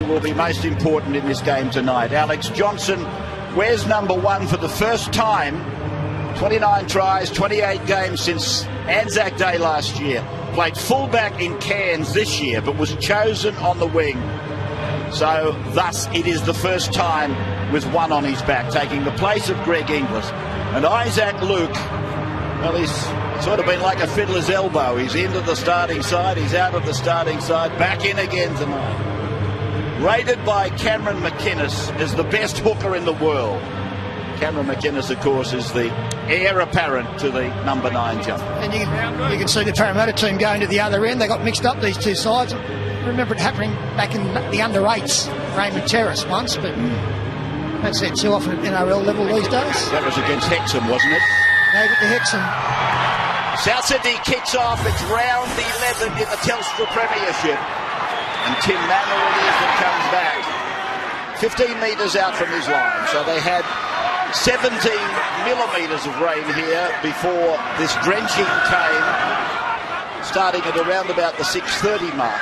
will be most important in this game tonight. Alex Johnson wears number 1 for the first time. 29 tries, 28 games since Anzac Day last year. Played fullback in Cairns this year, but was chosen on the wing. So thus it is the first time with 1 on his back, taking the place of Greg Inglis. And Isaac Luke, well, he's sort of been like a fiddler's elbow. He's into the starting side, he's out of the starting side, back in again tonight. Rated by Cameron McInnes as the best hooker in the world. Cameron McInnes, of course, is the heir apparent to the number 9 jump. And you can see the Parramatta team going to the other end. They got mixed up, these two sides. I remember it happening back in the under-8s, Raymond Terrace once, but don't see it too often at NRL level these days. That was against Hexham, wasn't it? Gave it to Hexham. South Sydney kicks off. It's round 11 in the Telstra Premiership. And Tim Manor it is that comes back. 15 metres out from his line. So they had 17 millimetres of rain here before this drenching came, starting at around about the 6:30 mark.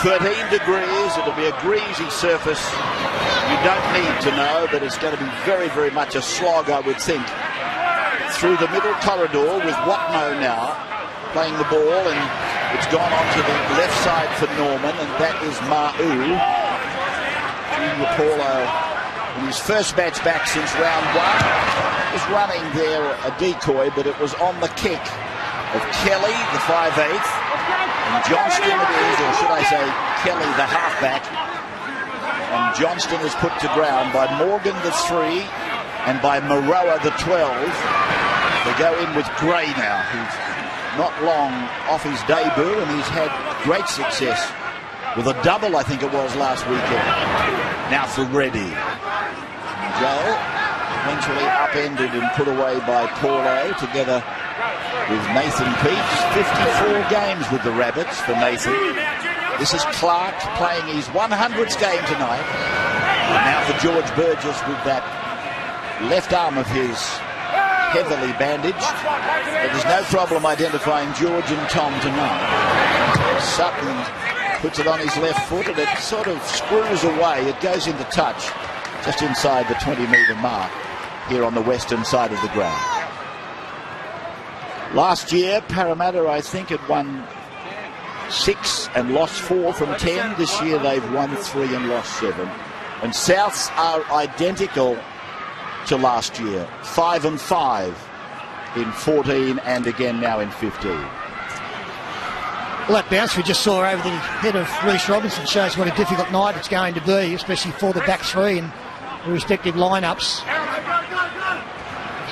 13 degrees. It'll be a greasy surface. You don't need to know, but it's going to be very, very much a slog, I would think. Through the middle corridor with Watmo now playing the ball, and it's gone on to the left side for Norman, and that is Ma'u. Junior Paulo, in his first match back since round 1, was running there a decoy, but it was on the kick of Kelly, the 5'8", and Johnston it is, or should I say Kelly, the halfback. And Johnston is put to ground by Morgan, the 3, and by Moroa, the 12. They go in with Gray now, who's not long off his debut, and he's had great success with a double, I think it was, last weekend. Now for Reddy. Joel eventually upended and put away by Paulo, together with Nathan Peach. 54 games with the Rabbits for Nathan. This is Clark playing his 100th game tonight. And now for George Burgess with that left arm of his heavily bandaged, but there's no problem identifying George and Tom tonight. Sutton puts it on his left foot and it sort of screws away. It goes into touch just inside the 20-metre mark here on the western side of the ground. Last year, Parramatta, I think, had won 6 and lost 4 from 10. This year they've won 3 and lost 7. And Souths are identical to last year, 5 and 5 in 14 and again now in 15. Well, that bounce we just saw over the head of Reece Robinson shows what a difficult night it's going to be, especially for the back 3 and the respective lineups.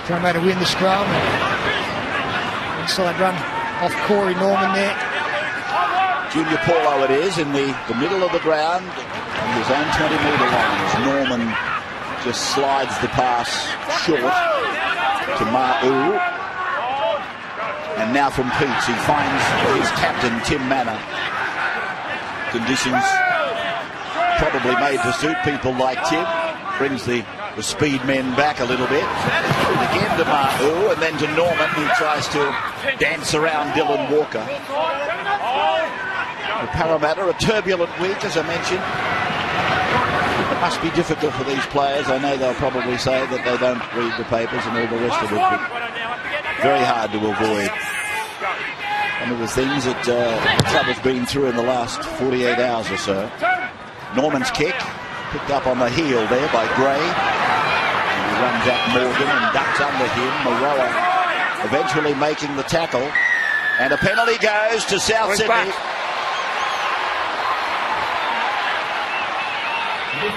Parramatta win the scrum. Inside run off Corey Norman there. Junior Paulo it is in the middle of the ground on his own 20-metre lines. Norman just slides the pass short to Ma'u. And now from Peach, he finds his captain, Tim Manor. Conditions probably made to suit people like Tim. Brings the speed men back a little bit. And again to Ma'u, and then to Norman, who tries to dance around Dylan Walker. The Parramatta, a turbulent week, as I mentioned. It must be difficult for these players. I know they'll probably say that they don't read the papers and all the rest of it, but very hard to avoid some of the things that the club has been through in the last 48 hours or so. Norman's kick, picked up on the heel there by Gray. And he runs at Morgan and ducks under him. Moroa eventually making the tackle. And a penalty goes to South Sydney.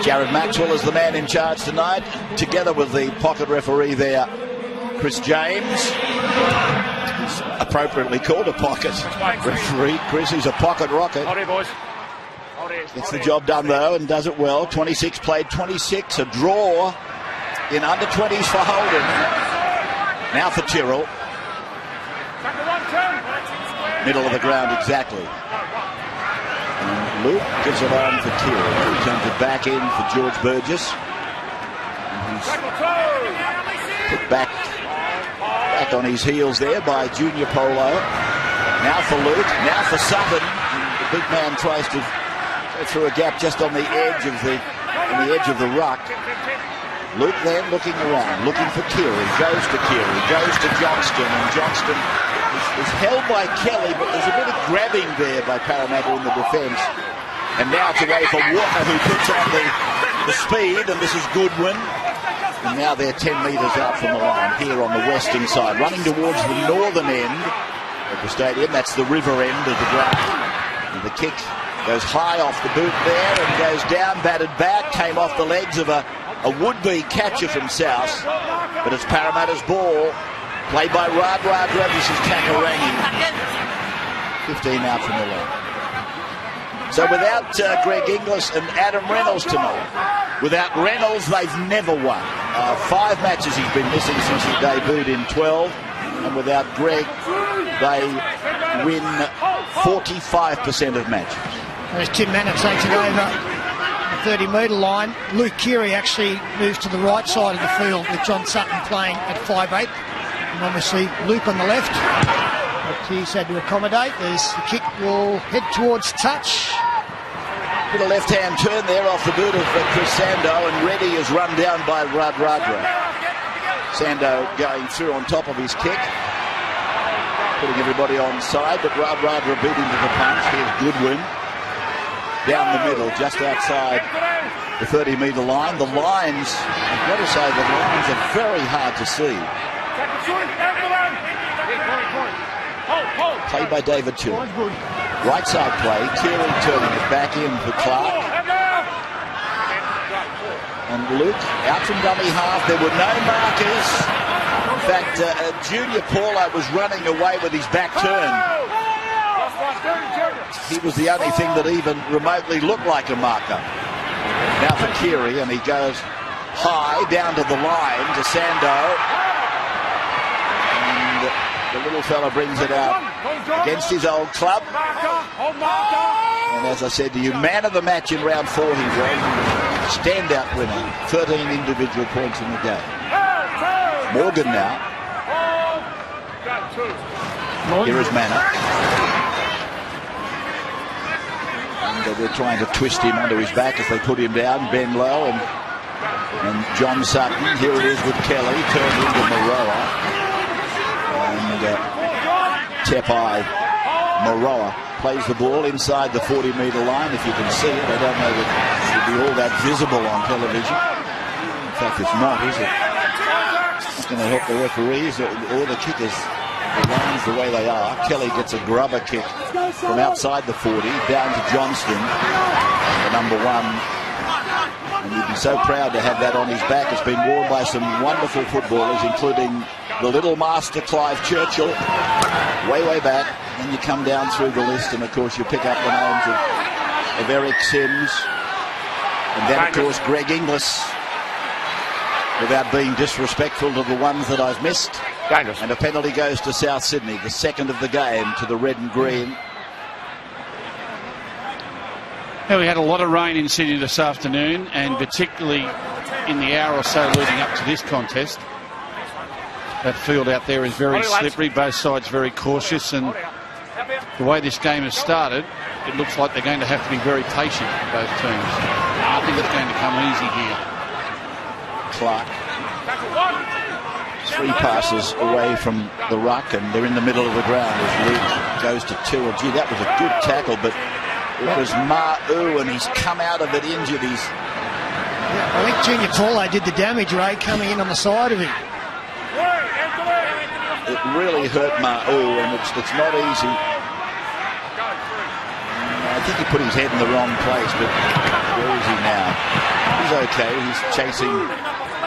Jared Maxwell is the man in charge tonight, together with the pocket referee there, Chris James. He's appropriately called a pocket referee. Chris is a pocket rocket. Gets the job done though, and does it well. 26 played 26, a draw in under 20s for Holden. Now for Tyrrell. Middle of the ground exactly. And Luke gives it on for Tyrrell. He turns it back in for George Burgess. And he's put back on his heels there by Junior Paulo. Now for Luke, now for Sutton. The big man tries to through a gap just on the edge of the ruck. Luke then looking around, looking for Keary, goes to Johnston, and Johnston is held by Kelly, but there's a bit of grabbing there by Parramatta in the defence. And now it's away for Walker, who puts on the speed, and this is Goodwin. And now they're 10 metres out from the line here on the western side, running towards the northern end of the stadium. That's the river end of the ground. And the kick goes high off the boot there and goes down, batted back, came off the legs of a would-be catcher from South, but it's Parramatta's ball, played by Radradra. This is Takarangi, 15 out from the line. So without Greg Inglis and Adam Reynolds tonight, without Reynolds they've never won. 5 matches he's been missing since he debuted in 12, and without Greg they win 45% of matches. As Tim Manor takes it over 30-metre line. Luke Keary actually moves to the right side of the field with John Sutton playing at 5'8", and obviously Luke on the left. But he's had to accommodate. There's the kick, will head towards touch. Bit of left-hand turn there off the boot of Chris Sando, and Reddy is run down by Radradra. Sando going through on top of his kick, putting everybody on side, but Radradra beat him to the punch. Here's Goodwin. Down the middle, just outside the 30-metre line. The lines, I've got to say, the lines are very hard to see. Played by David Tilley. Right side play, Keary turning it back in for Clark. And Luke out from dummy half. There were no markers. In fact, Junior Paulo was running away with his back turn. He was the only thing that even remotely looked like a marker. Now for Keary, and he goes high down to the line to Sando. And the little fella brings it out against his old club. And as I said to you, man of the match in round 4 he was. Standout winner, 13 individual points in the game. Morgan now. Here is Manor. They're trying to twist him onto his back as they put him down. Ben Lowe and John Sutton. Here it is with Kelly, turned into Moroa. And Tepai Moroa plays the ball inside the 40-metre line, if you can see it. I don't know that it would be all that visible on television. In fact, it's not, is it? It's not going to help the referees or the kickers. The lines the way they are. Kelly gets a grubber kick from outside the 40 down to Johnston, the number 1, and you'd be so proud to have that on his back. It's been worn by some wonderful footballers, including the little master Clive Churchill way back. Then you come down through the list, and of course you pick up the names of Eric Sims, and then of course Greg Inglis, without being disrespectful to the ones that I've missed. And a penalty goes to South Sydney, the second of the game, to the red and green. Well, we had a lot of rain in Sydney this afternoon, and particularly in the hour or so leading up to this contest. That field out there is very slippery, both sides very cautious, and the way this game has started, it looks like they're going to have to be very patient, both teams. I think it's going to come easy here. Clark. 3 passes away from the ruck, and they're in the middle of the ground as Luke goes to 2. Oh, gee, that was a good tackle, but it was Ma'u, and he's come out of it injured. I think Junior Paulo did the damage, Ray, coming in on the side of him. It really hurt Ma'u, and it's not easy. I think he put his head in the wrong place, but where is he now? He's okay. He's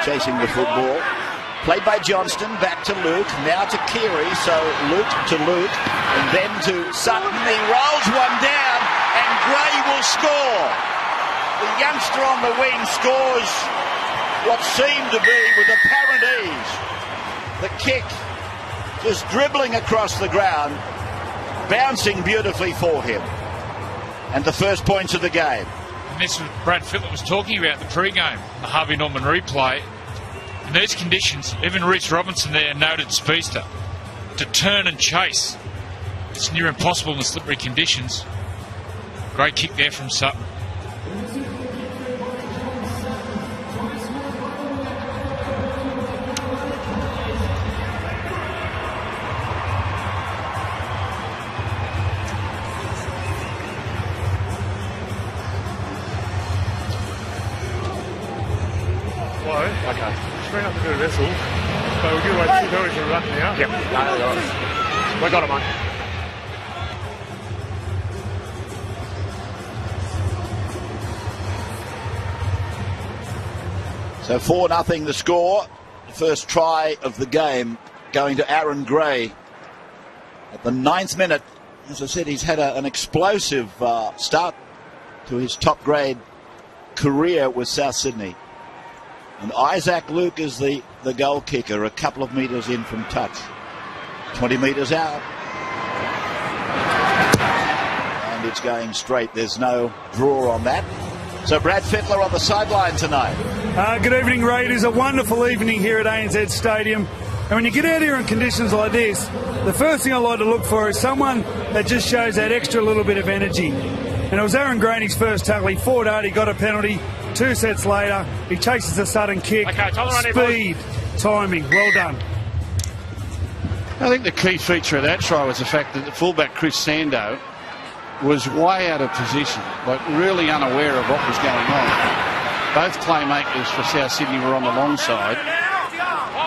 chasing the football. Played by Johnston, back to Luke, now to Keary, so Luke to Luke, and then to Sutton. He rolls one down, and Gray will score. The youngster on the wing scores what seemed to be with apparent ease. The kick just dribbling across the ground, bouncing beautifully for him. And the first points of the game. And this was Brad Fittler was talking about the pre-game, the Harvey Norman replay. In these conditions, even Reece Robinson there, noted speedster, to turn and chase. It's near impossible in the slippery conditions. Great kick there from Sutton. slow. Okay. Spring up a bit of vessel. So we'll give away 2 penalties for a ruck now. Yep. No, we got it, mate. So 4-0 the score. The first try of the game going to Aaron Gray at the 9th minute. As I said, he's had an explosive start to his top grade career with South Sydney. And Isaac Luke is the goal kicker, a couple of metres in from touch. 20 metres out. And it's going straight. There's no draw on that. So Brad Fittler on the sideline tonight. Good evening, Raiders. A wonderful evening here at ANZ Stadium. And when you get out here in conditions like this, the first thing I like to look for is someone that just shows that extra little bit of energy. And it was Aaron Graney's first tackle. He fought hard, he got a penalty. 2 sets later, he chases a sudden kick. Speed, timing, well done. I think the key feature of that try was the fact that the fullback Chris Sando was way out of position, like really unaware of what was going on. Both playmakers for South Sydney were on the long side,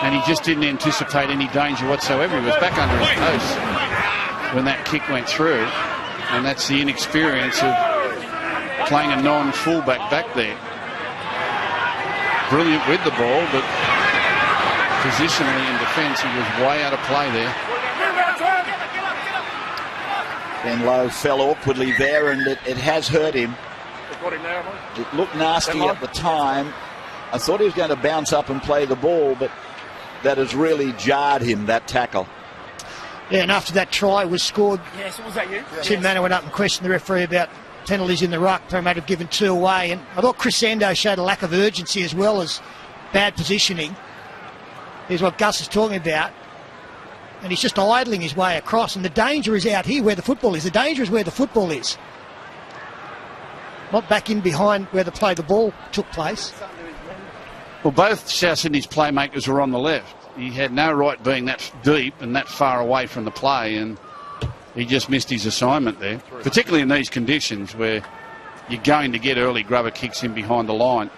and he just didn't anticipate any danger whatsoever. He was back under his post when that kick went through, and that's the inexperience of playing a non-fullback back there. Brilliant with the ball, but positionally in defence, he was way out of play there. Ben Lowe fell awkwardly there, and it has hurt him. It looked nasty at the time. I thought he was going to bounce up and play the ball, but that has really jarred him, that tackle. Yeah, and after that try was scored, Yes, was that you? Tim Manor went up and questioned the referee about penalties in the ruck. Parramatta have given 2 away, and I thought Chris Sando showed a lack of urgency as well as bad positioning. Here's what Gus is talking about. And he's just idling his way across. And the danger is out here where the football is. The danger is where the football is. Not back in behind where the ball took place. Well, both South Sydney's playmakers were on the left. He had no right being that deep and that far away from the play, and he just missed his assignment there, particularly in these conditions where you're going to get early grubber kicks in behind the line.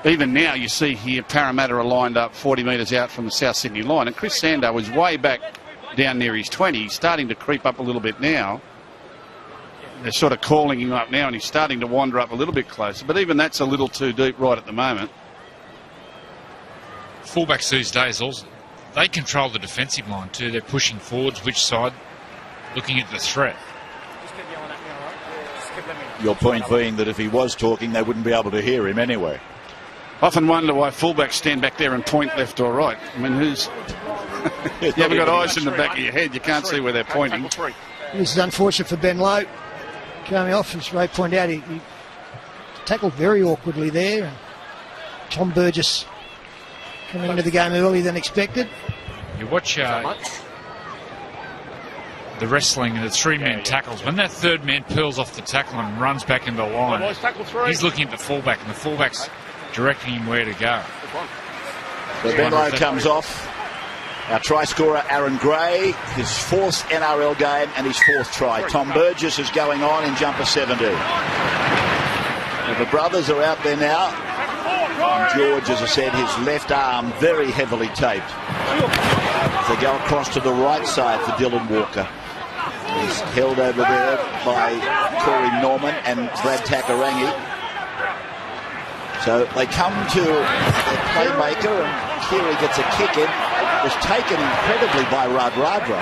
Even now, you see here, Parramatta are lined up 40 metres out from the South Sydney line, and Chris Sando was way back down near his 20. He's starting to creep up a little bit now. They're sort of calling him up now, and he's starting to wander up a little bit closer, but even that's a little too deep right at the moment. Fullbacks these days, also, they control the defensive line too. They're pushing forwards, which side, looking at the threat. Your point being that if he was talking, they wouldn't be able to hear him anyway. Often wonder why fullbacks stand back there and point left or right. I mean, who's... you haven't got eyes in the back of your head. You can't see where they're pointing. This is unfortunate for Ben Lowe. Coming off, as Ray pointed out, he tackled very awkwardly there. And Tom Burgess coming into the game earlier than expected. You watch the wrestling and the 3-man tackles. When that 3rd man peels off the tackle and runs back into the line, he's looking at the fullback, and the fullback's directing him where to go. So Ben Lowe comes off. Our try scorer, Aaron Gray, his 4th NRL game and his 4th try. Tom Burgess is going on in jumper 17. Well, the brothers are out there now. And George, as I said, his left arm very heavily taped. They go across to the right side for Dylan Walker. He's held over there by Corey Norman and Brad Takarangi. So they come to their playmaker, and Keary gets a kick in. It was taken incredibly by Radradra.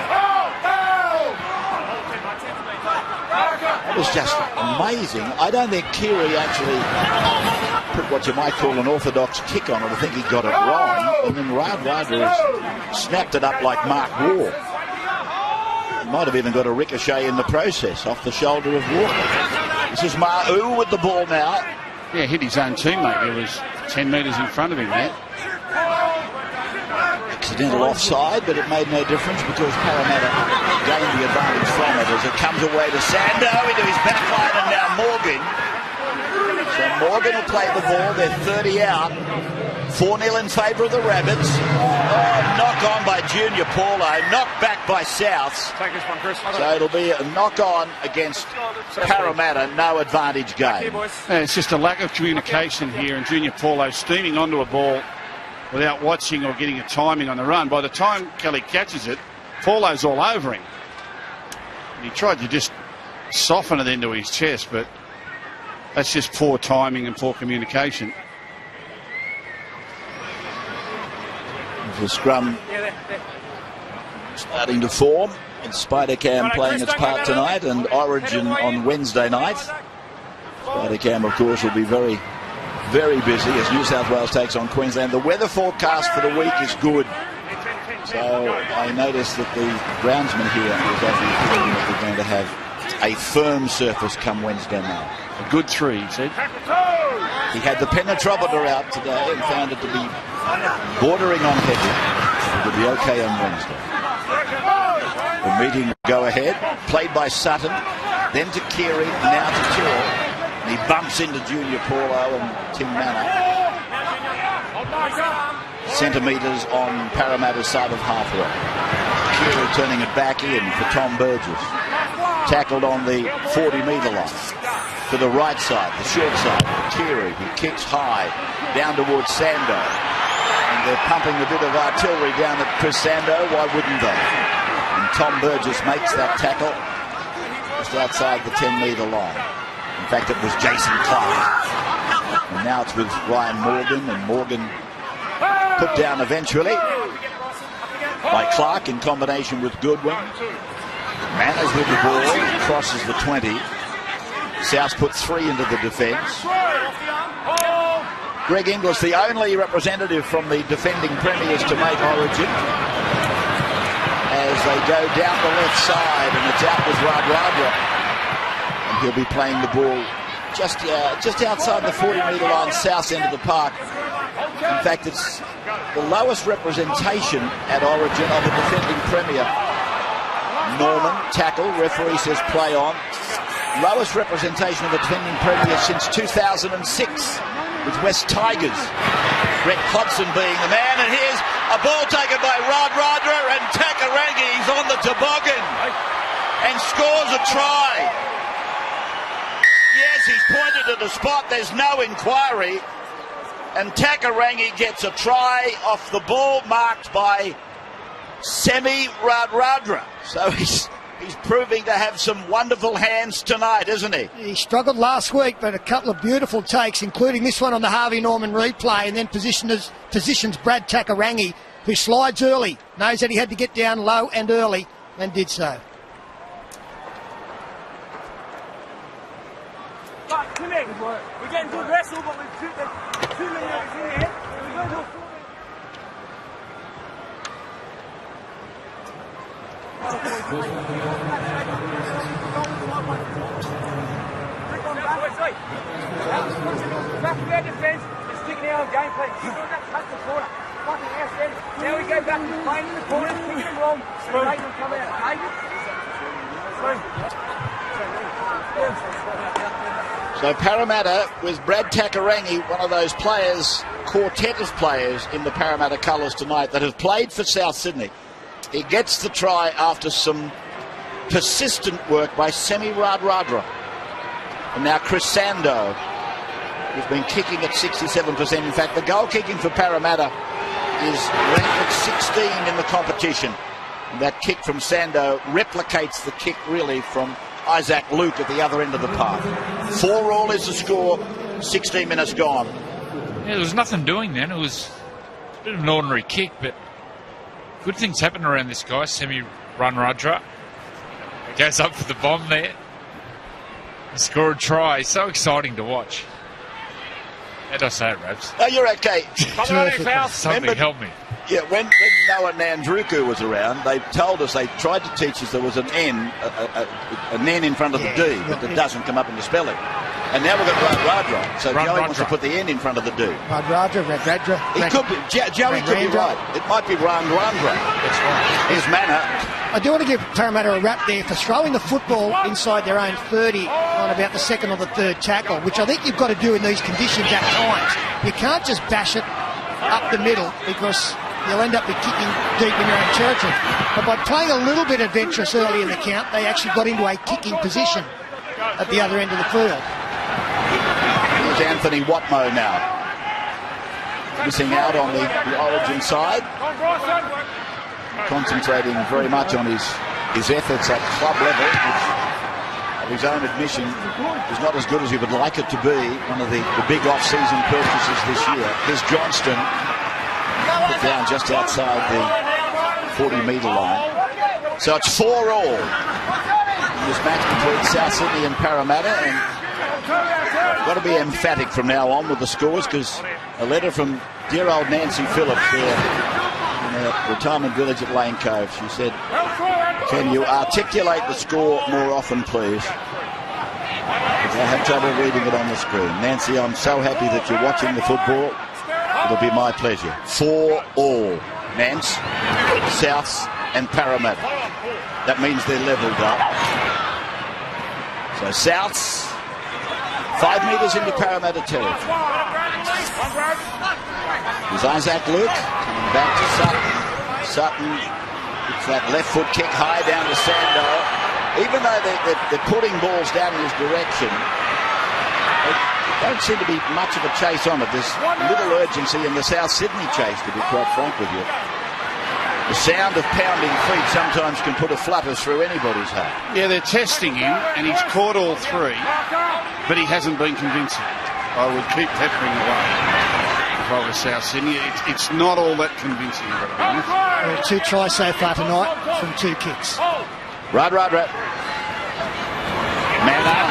It was just amazing. I don't think Keary actually put what you might call an orthodox kick on it. I think he got it wrong. And then Radradra snapped it up like Mark Waugh. He might have even got a ricochet in the process off the shoulder of Walker. This is Ma'u with the ball now. Yeah, hit his own teammate. He was 10 metres in front of him there. Accidental offside, but it made no difference because Parramatta gained the advantage from it as it comes away to Sando into his back line, and now Morgan. So Morgan will play the ball. They're 30 out. 4-0 in favour of the Rabbits. Oh, knock on by Junior Paulo. Knocked back by Souths. Take this one, Chris. So it'll be a knock on against Parramatta. No advantage game. It's just a lack of communication here, and Junior Paulo steaming onto a ball without watching or getting a timing on the run. By the time Kelly catches it, Paulo's all over him. And he tried to just soften it into his chest, but that's just poor timing and poor communication. The scrum starting to form, and Spider-Cam playing its part tonight, and Origin on Wednesday night. Spider-Cam, of course, will be very, very busy as New South Wales takes on Queensland. The weather forecast for the week is good. So I noticed that the groundsman here was actually thinking that we're going to have a firm surface come Wednesday night. A good 3, he said. He had the penetrometer out today and found it to be bordering on heavy. It'll be okay on Wednesday. The meeting will go ahead. Played by Sutton, then to Keary, now to Tyrrell. And he bumps into Junior Paulo and Tim Manor. Centimetres on Parramatta's side of halfway. Keary turning it back in for Tom Burgess. Tackled on the 40-metre line. To the right side, the short side, Keary, who kicks high down towards Sando. And they're pumping a bit of artillery down at Chris Sando. Why wouldn't they? And Tom Burgess makes that tackle just outside the 10-metre line. In fact, it was Jason Clark. And now it's with Ryan Morgan, and Morgan put down eventually by Clark in combination with Goodwin. Manners with the ball, crosses the 20. South put 3 into the defence. Greg Inglis, the only representative from the defending premiers to make Origin, as they go down the left side, and it's out with Radradra, and he'll be playing the ball just outside the 40-metre line, south end of the park. In fact, it's the lowest representation at Origin of a defending premier. Norman, tackle, referee says play on. Lowest representation of a defending premier since 2006 with West Tigers. Brett Hodgson being the man, and here's a ball taken by Radradra, and Takarangi's on the toboggan and scores a try. Yes, he's pointed at the spot, there's no inquiry, and Takarangi gets a try off the ball marked by Semi Radradra. So he's proving to have some wonderful hands tonight, isn't he? He struggled last week, but a couple of beautiful takes, including this one on the Harvey Norman replay, and then positions Brad Takarangi, who slides early, knows that he had to get down low and early, and did so. We're getting good wrestle, but we've too many of us in here. Back to their defence, just sticking out of game plan. Touch the corner. Now we go back and playing in the corner, kicking them wrong, and make them come out. So Parramatta with Brad Takarangi, one of those players, quartet of players in the Parramatta colours tonight that have played for South Sydney. He gets the try after some persistent work by Semi Radradra. And now Chris Sando, who's been kicking at 67%. In fact, the goal kicking for Parramatta is ranked at 16 in the competition. And that kick from Sando replicates the kick really from Isaac Luke at the other end of the park. 4-4 is the score, 16 minutes gone. Yeah, there was nothing doing then. It was a bit of an ordinary kick, but good things happen around this guy, Semi Radradra. He goes up for the bomb there. He scored a try. So exciting to watch. How do I say it, Rabs? Oh, you're okay. Something help me. Yeah, when Noah Nandruku was around, they told us, they tried to teach us there was an N, an N in front of the D, but it doesn't come up in the spelling. And now we've got Radradra. So Joey wants to put the N in front of the D. Radradra. It could be. Joey could be right. It might be Radradra. That's right. His manner. I do want to give Parramatta a rap there for throwing the football inside their own 30 on about the second or the third tackle, which I think you've got to do in these conditions at times. You can't just bash it up the middle because you'll end up with kicking deep in your own territory. But by playing a little bit adventurous early in the count, they actually got into a kicking position at the other end of the field. Here's Anthony Watmo now. Missing out on the origin side. Concentrating very much on his efforts at club level, which, of his own admission, is not as good as he would like it to be. One of the big off-season purchases this year. Here's Johnston, put down just outside the 40-metre line. So it's 4-all in this match between South Sydney and Parramatta, and got to be emphatic from now on with the scores, because a letter from dear old Nancy Phillips there in her retirement village at Lane Cove. She said, "Can you articulate the score more often, please? Because I have trouble reading it on the screen. Nancy, I'm so happy that you're watching the football. It'll be my pleasure." 4-all, Nance, Souths and Parramatta. That means they're levelled up. So Souths 5 metres into Parramatta territory. There's Isaac Luke coming back to Sutton. Sutton gets that left foot kick high down to Sando. Even though they're putting balls down in his direction, there don't seem to be much of a chase on it. There's little urgency in the South Sydney chase, to be quite frank with you. The sound of pounding feet sometimes can put a flutter through anybody's heart. Yeah, they're testing him, and he's caught all three, but he hasn't been convincing. I would keep peppering away if I was South Sydney. It's not all that convincing. 2 tries so far tonight from 2 kicks. Right. Man up.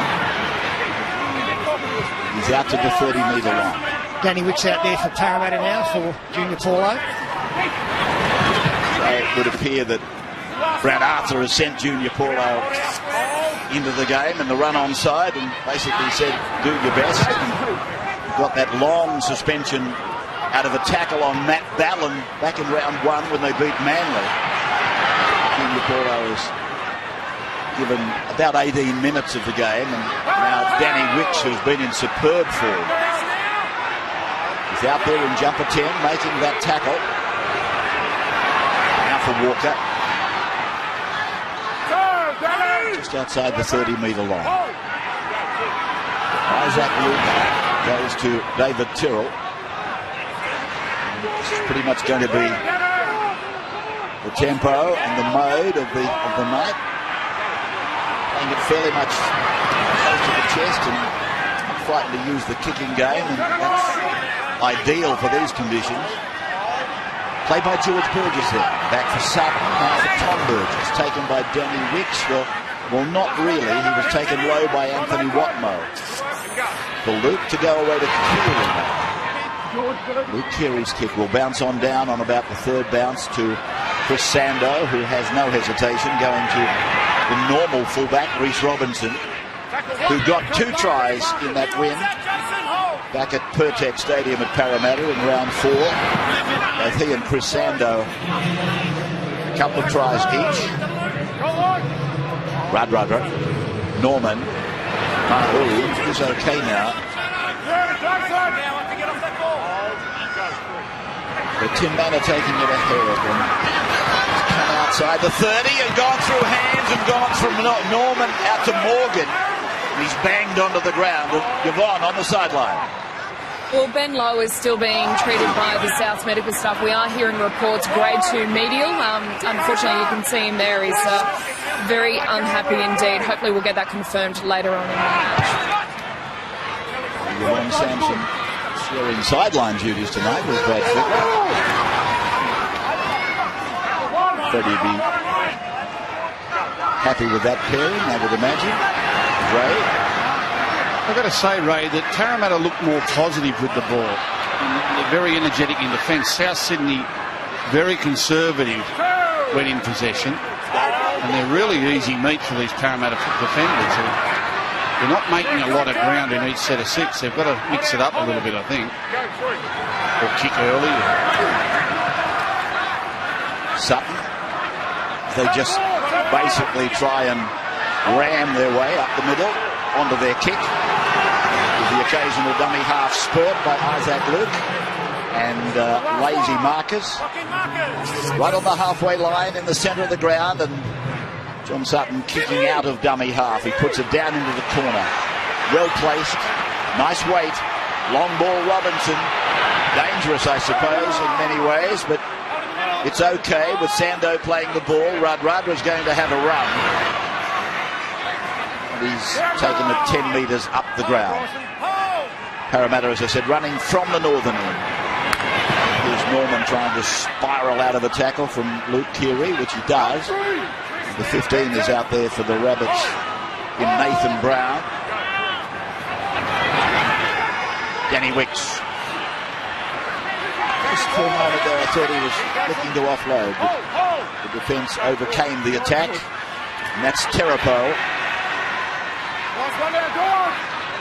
He's out to the 30-metre line. Danny Wick's out there for Parramatta now for Junior Paulo. It would appear that Brad Arthur has sent Junior Paulo into the game and the run on side and basically said, do your best. Got that long suspension out of a tackle on Matt Ballon back in round 1 when they beat Manly. Junior Paulo is given about 18 minutes of the game, and now Danny Wicks, who's been in superb form, is out there in jumper 10 making that tackle. For Walker, just outside the 30-metre line. Isaac Luke goes to David Tyrrell. This is pretty much going to be the tempo and the mode of the night. Playing it fairly much close to the chest and not frightened to use the kicking game, and that's ideal for these conditions. Played by George Burgess there. Back for Sutton, now for Tom Burgess. Taken by Danny Wicks. Well, not really. He was taken low by Anthony Watmo. For Luke to go away to Keary. Luke Keary's kick will bounce on down on about the 3rd bounce to Chris Sando, who has no hesitation, going to the normal fullback, Reece Robinson, who got 2 tries in that win back at Pertek Stadium at Parramatta in round 4. Both he and Chris Sando, a couple of tries each. Radradra, Norman, Mahu is okay now. But Tim Manor taking it ahead and come outside the 30 and gone through hands and gone from Norman out to Morgan. He's banged onto the ground. Yvonne on the sideline. Well, Ben Lowe is still being treated by the South medical staff. We are hearing reports grade 2 medial. Unfortunately, you can see him there. He's very unhappy indeed. Hopefully we'll get that confirmed later on in the match. Yvonne Sampson sharing sideline duties tonight with Brad Fittler. Thought he'd be happy with that pairing, I would imagine. Ray. I've got to say, Ray, that Parramatta looked more positive with the ball. They're very energetic in defence. South Sydney, very conservative when in possession. And they're really easy meat for these Parramatta defenders. They're not making a lot of ground in each set of 6. They've got to mix it up a little bit, I think. Or kick early. Sutton. They just basically try and ram their way up the middle onto their kick, with the occasional dummy half spurt by Isaac Luke and lazy markers. Right on the halfway line in the centre of the ground, and John Sutton kicking out of dummy half. He puts it down into the corner. Well placed, nice weight, long ball Robinson. Dangerous, I suppose, in many ways, but it's okay with Sando playing the ball. Radra's going to have a run. And he's taken it 10 metres up the ground. Parramatta, as I said, running from the northern end. Here's Norman trying to spiral out of the tackle from Luke Keary, which he does. The 15 is out there for the Rabbits in Nathan Brown. Danny Wicks. Just for a moment there, I thought he was looking to offload, but the defence overcame the attack, and that's Terapo.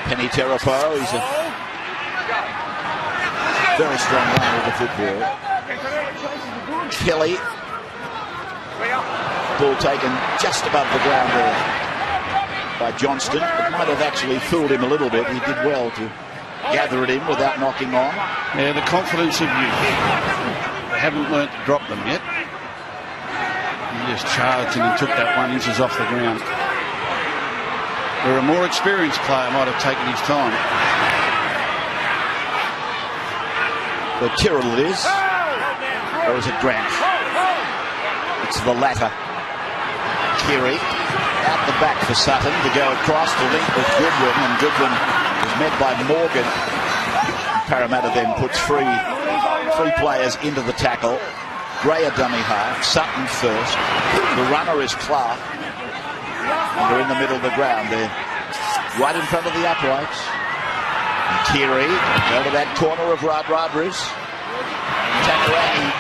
Penny Terapo, he's a very strong runner of the football. Kelly, ball taken just above the ground there by Johnston. It might have actually fooled him a little bit. He did well to gather it in without knocking on. Yeah, the confidence of youth. They haven't learnt to drop them yet. He just charged and he took that 1 inches off the ground. Where a more experienced player might have taken his time. But Tyrrell it is. Or is it Grant? It's the latter. Keary out the back for Sutton to go across to link with Goodwin, and Goodwin is met by Morgan. Parramatta then puts three players into the tackle. Gray a dummy half, Sutton first. The runner is Clark. And they're in the middle of the ground. They're right in front of the uprights. And Keary over that corner of Radradris. Takarani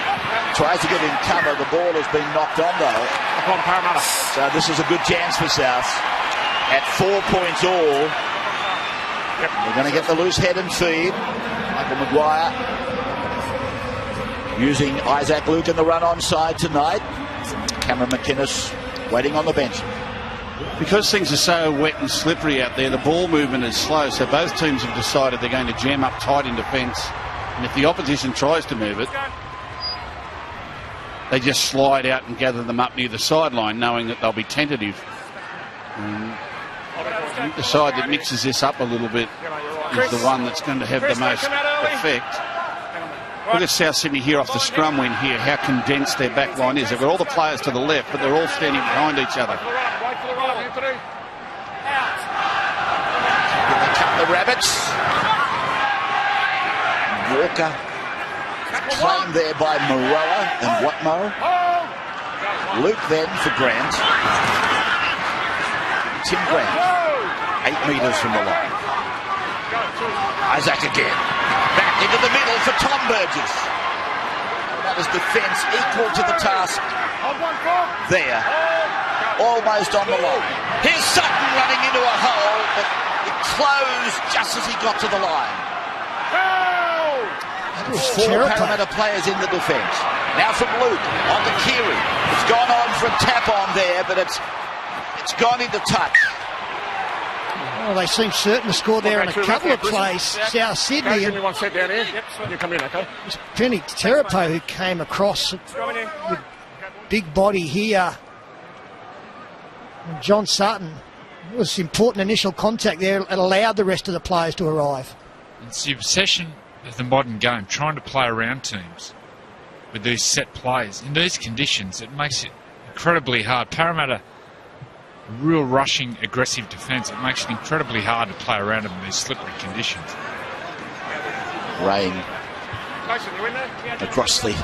tries to get in cover. The ball has been knocked on though. Upon Parramatta. So this is a good chance for South. At 4 points all. Yep. They're going to get the loose head and feed. Michael Maguire using Isaac Luke in the run on side tonight. Cameron McInnes waiting on the bench. Because things are so wet and slippery out there, the ball movement is slow, so both teams have decided they're going to jam up tight in defence. And if the opposition tries to move it, they just slide out and gather them up near the sideline, knowing that they'll be tentative. I think the side that mixes this up a little bit is the one that's going to have the most effect. Look at South Sydney here off the scrum win here, how condensed their back line is. They've got all the players to the left, but they're all standing behind each other. They cut the Rabbits. Walker claimed there by Moroa and Watmo. Luke then for Grant. Tim Grant, 8 metres from the line. Isaac again. Back into the middle for Tom Burgess. That was defence equal to the task there. Almost on the line. Here's Sutton running into a hole, but it closed just as he got to the line. Four Parramatta players in the defence. Now from Luke, on to Keary. It's gone on for a tap on there, but it's gone into touch. Well, they seem certain to score there in a couple of plays. South Sydney. Give me one set down here. Yep, you come in, okay? It's Penny Terapo who came across with big body here. And John Sutton. It was important initial contact there. It allowed the rest of the players to arrive. It's the obsession of the modern game, trying to play around teams with these set plays. In these conditions, it makes it incredibly hard. Parramatta, real rushing, aggressive defence. It makes it incredibly hard to play around them in these slippery conditions. Rain across the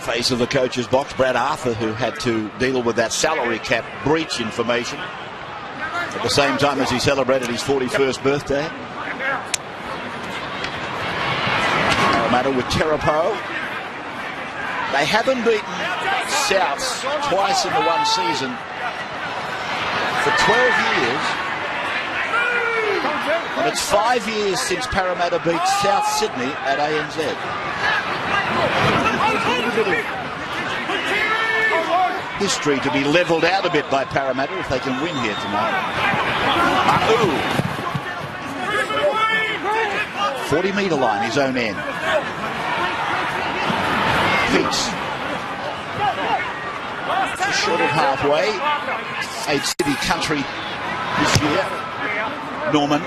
face of the coach's box. Brad Arthur, who had to deal with that salary cap breach information at the same time as he celebrated his 41st birthday. Parramatta with Terapo. They haven't beaten Souths twice in the one season for 12 years. And it's 5 years since Parramatta beat South Sydney at ANZ. history to be levelled out a bit by Parramatta if they can win here tonight. Ma'u. 40-metre line, his own end. Peace. Short of halfway. Aid City Country this year. Norman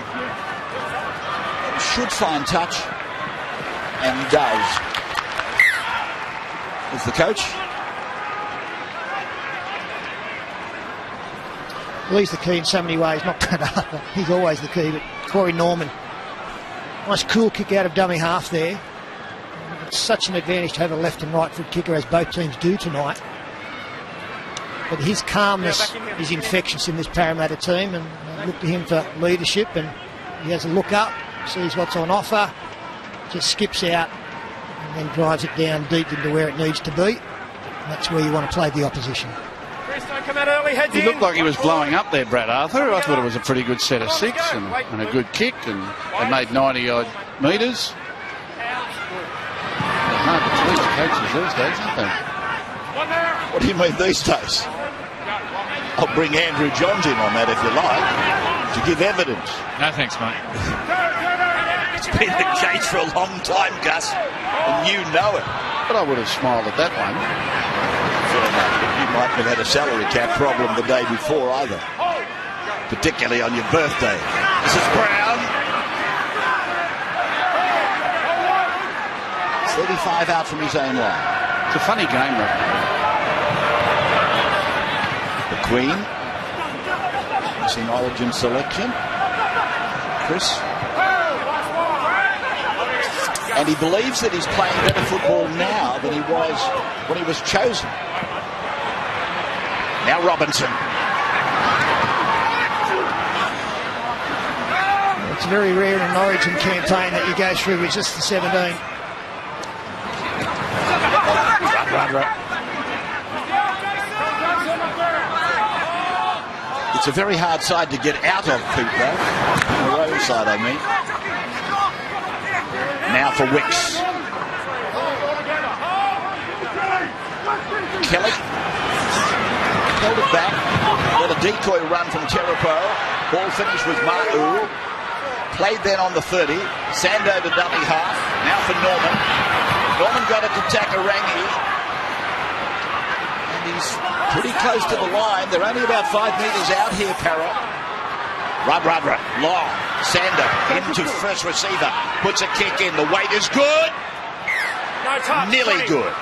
should find touch, and does. Is the coach. Well, he's the key in so many ways, not Brad Arthur. He's always the key, but Corey Norman. Nice cool kick out of dummy half there. It's such an advantage to have a left and right foot kicker, as both teams do tonight. But his calmness is infectious in this Parramatta team, and look to him for leadership, and he has a look up, sees what's on offer, just skips out and then drives it down deep into where it needs to be. And that's where you want to play the opposition. He looked like he was blowing up there, Brad Arthur. I thought it was a pretty good set of 6 and a good kick, and they made 90-odd metres. They're hard to please coaches these days, aren't they? What do you mean these days? I'll bring Andrew Johns in on that if you like, to give evidence. No thanks, mate. It's been the case for a long time, Gus, and you know it. But I would have smiled at that one. Fair enough. You mightn't have had a salary cap problem the day before either, particularly on your birthday. This is Brown. 35 out from his own line. It's a funny game, Rob. The Queen is in Origin selection. Chris. And he believes that he's playing better football now than he was when he was chosen. Now Robinson. It's very rare in an Origin campaign that you go through with just the 17. Run. It's a very hard side to get out of, Pete, though. The road side, I mean. Now for Wicks. Kelly. Held it back. Got a decoy run from Terapo. Ball finished with Ma'u. Played then on the 30. Sando to dummy half. Now for Norman. Norman got it to Takarangi. And he's pretty close to the line. They're only about 5 metres out here, Parra. Rubra. Long. Sando into first receiver. Puts a kick in. The weight is good. No touch. Nearly good.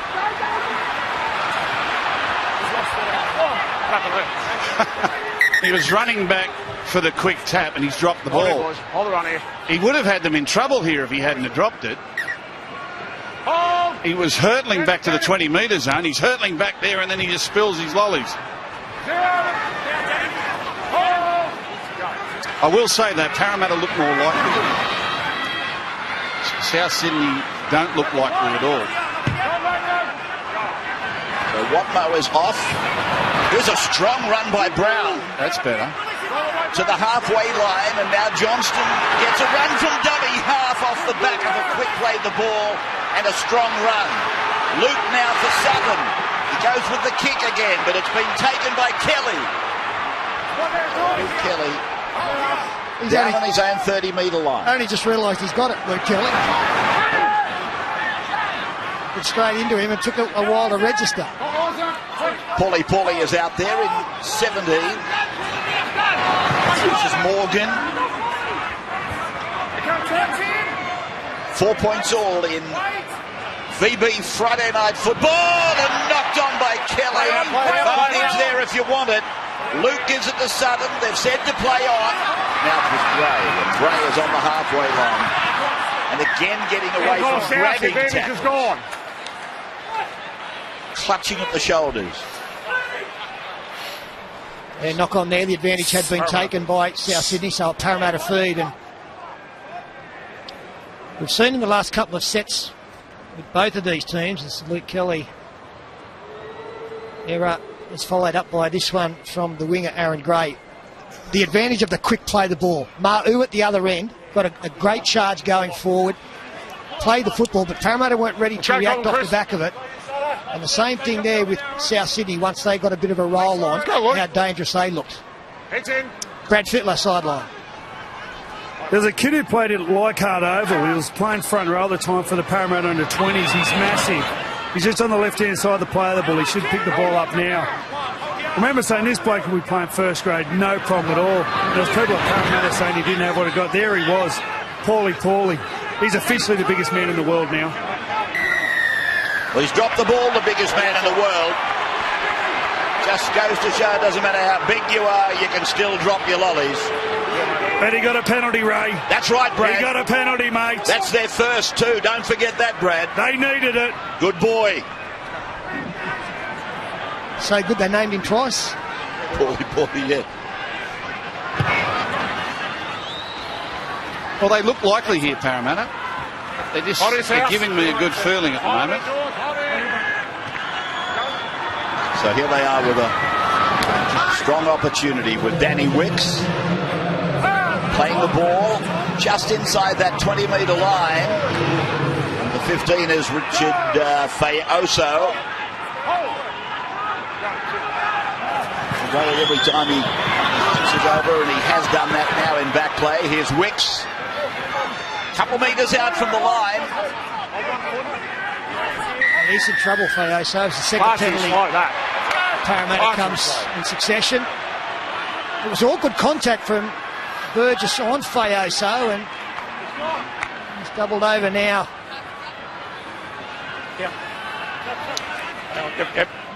He was running back for the quick tap and he's dropped the ball. Hold it on here. He would have had them in trouble here if he hadn't have dropped it. He was hurtling back to the 20-metre zone. He's hurtling back there and then he just spills his lollies. I will say that Parramatta look more likely. South Sydney don't look likely at all. So Watmo is off. Here's a strong run by Brown. That's better. To the halfway line, and now Johnston gets a run from dummy half off the back of a quick play the ball and a strong run. Luke now for Southern. He goes with the kick again, but it's been taken by Kelly. Luke Kelly down on his own 30-metre line. Only just realised he's got it, Luke Kelly. Went straight into him and took a while to register. Paulie is out there in 17. This is Morgan. 4 points all in VB Friday Night Football, and knocked on by Kelly. Advantage there if you want it. Luke gives it to Sutton. They've said to play on. Now it was Gray, and Gray is on the halfway line. And again getting away from grabbing tackles. Clutching at the shoulders. Knock on there. The advantage had been taken by South Sydney, so a Parramatta feed. And we've seen in the last couple of sets with both of these teams, as Luke Kelly error is followed up by this one from the winger Aaron Gray. The advantage of the quick play the ball. Ma'u at the other end got a great charge going forward, played the football, but Parramatta weren't ready to react off the back of it. And the same thing there with South Sydney once they got a bit of a roll on, how dangerous they looked. Brad Fittler sideline. There's a kid who played at Leichhardt Oval. He was playing front row at the time for the Parramatta under-20s. He's massive. He's just on the left-hand side of the play of the ball. He should pick the ball up now. I remember saying this bloke will be playing first grade, no problem at all. There was people at Parramatta saying he didn't have what he got. There he was, poorly. He's officially the biggest man in the world now. Well, he's dropped the ball, the biggest man in the world. Just goes to show it doesn't matter how big you are, you can still drop your lollies. But he got a penalty, Ray. That's right, Brad. He got a penalty, mate. That's their first too. Don't forget that, Brad. They needed it. Good boy. So good they named him twice. Poorly, yeah. Well, they look likely here, Parramatta. They're giving me a good feeling at the moment. So here they are with a strong opportunity with Danny Wicks playing the ball just inside that 20-metre line. And the 15 is Richard Fayoso. Every time he passes over, and he has done that now in back play. Here's Wicks. Couple metres out from the line. He's in trouble, Fayoso. It's the second penalty. Parramatta comes in succession. It was all good contact from Burgess on Fayoso, and he's doubled over now. Yep.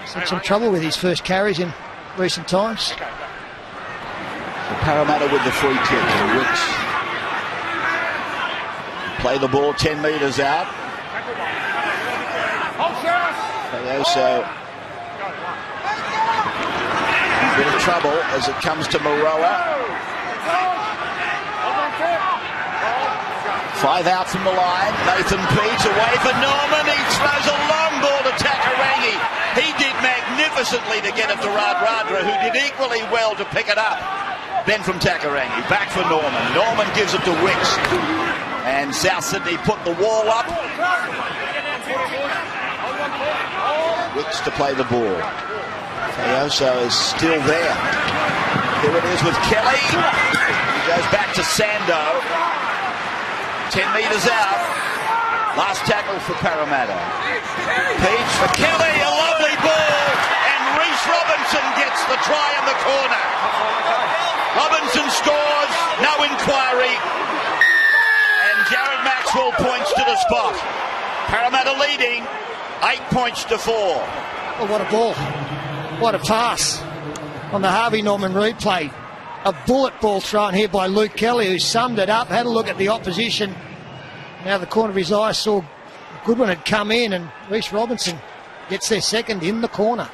He's had some trouble with his first carries in recent times. So Parramatta with the free kick. Wicks play the ball 10 metres out. Fayoso a bit of trouble as it comes to Moroa. 5 out from the line. Nathan Peets away for Norman. He throws a long ball to Takarangi. He did magnificently to get it to Radradra, who did equally well to pick it up. Then from Takarangi, back for Norman. Norman gives it to Wicks. And South Sydney put the wall up. Wicks to play the ball. Fayoso is still there. Here it is with Kelly. He goes back to Sando. 10 metres out. Last tackle for Parramatta. Peach for Kelly, a lovely ball. And Reece Robinson gets the try in the corner. Robinson scores, no inquiry. And Jared Maxwell points to the spot. Parramatta leading 8 points to 4. Oh, what a ball. What a pass on the Harvey Norman replay. A bullet ball thrown here by Luke Kelly, who summed it up, had a look at the opposition. Now the corner of his eye saw Goodwin had come in, and Reece Robinson gets their second in the corner.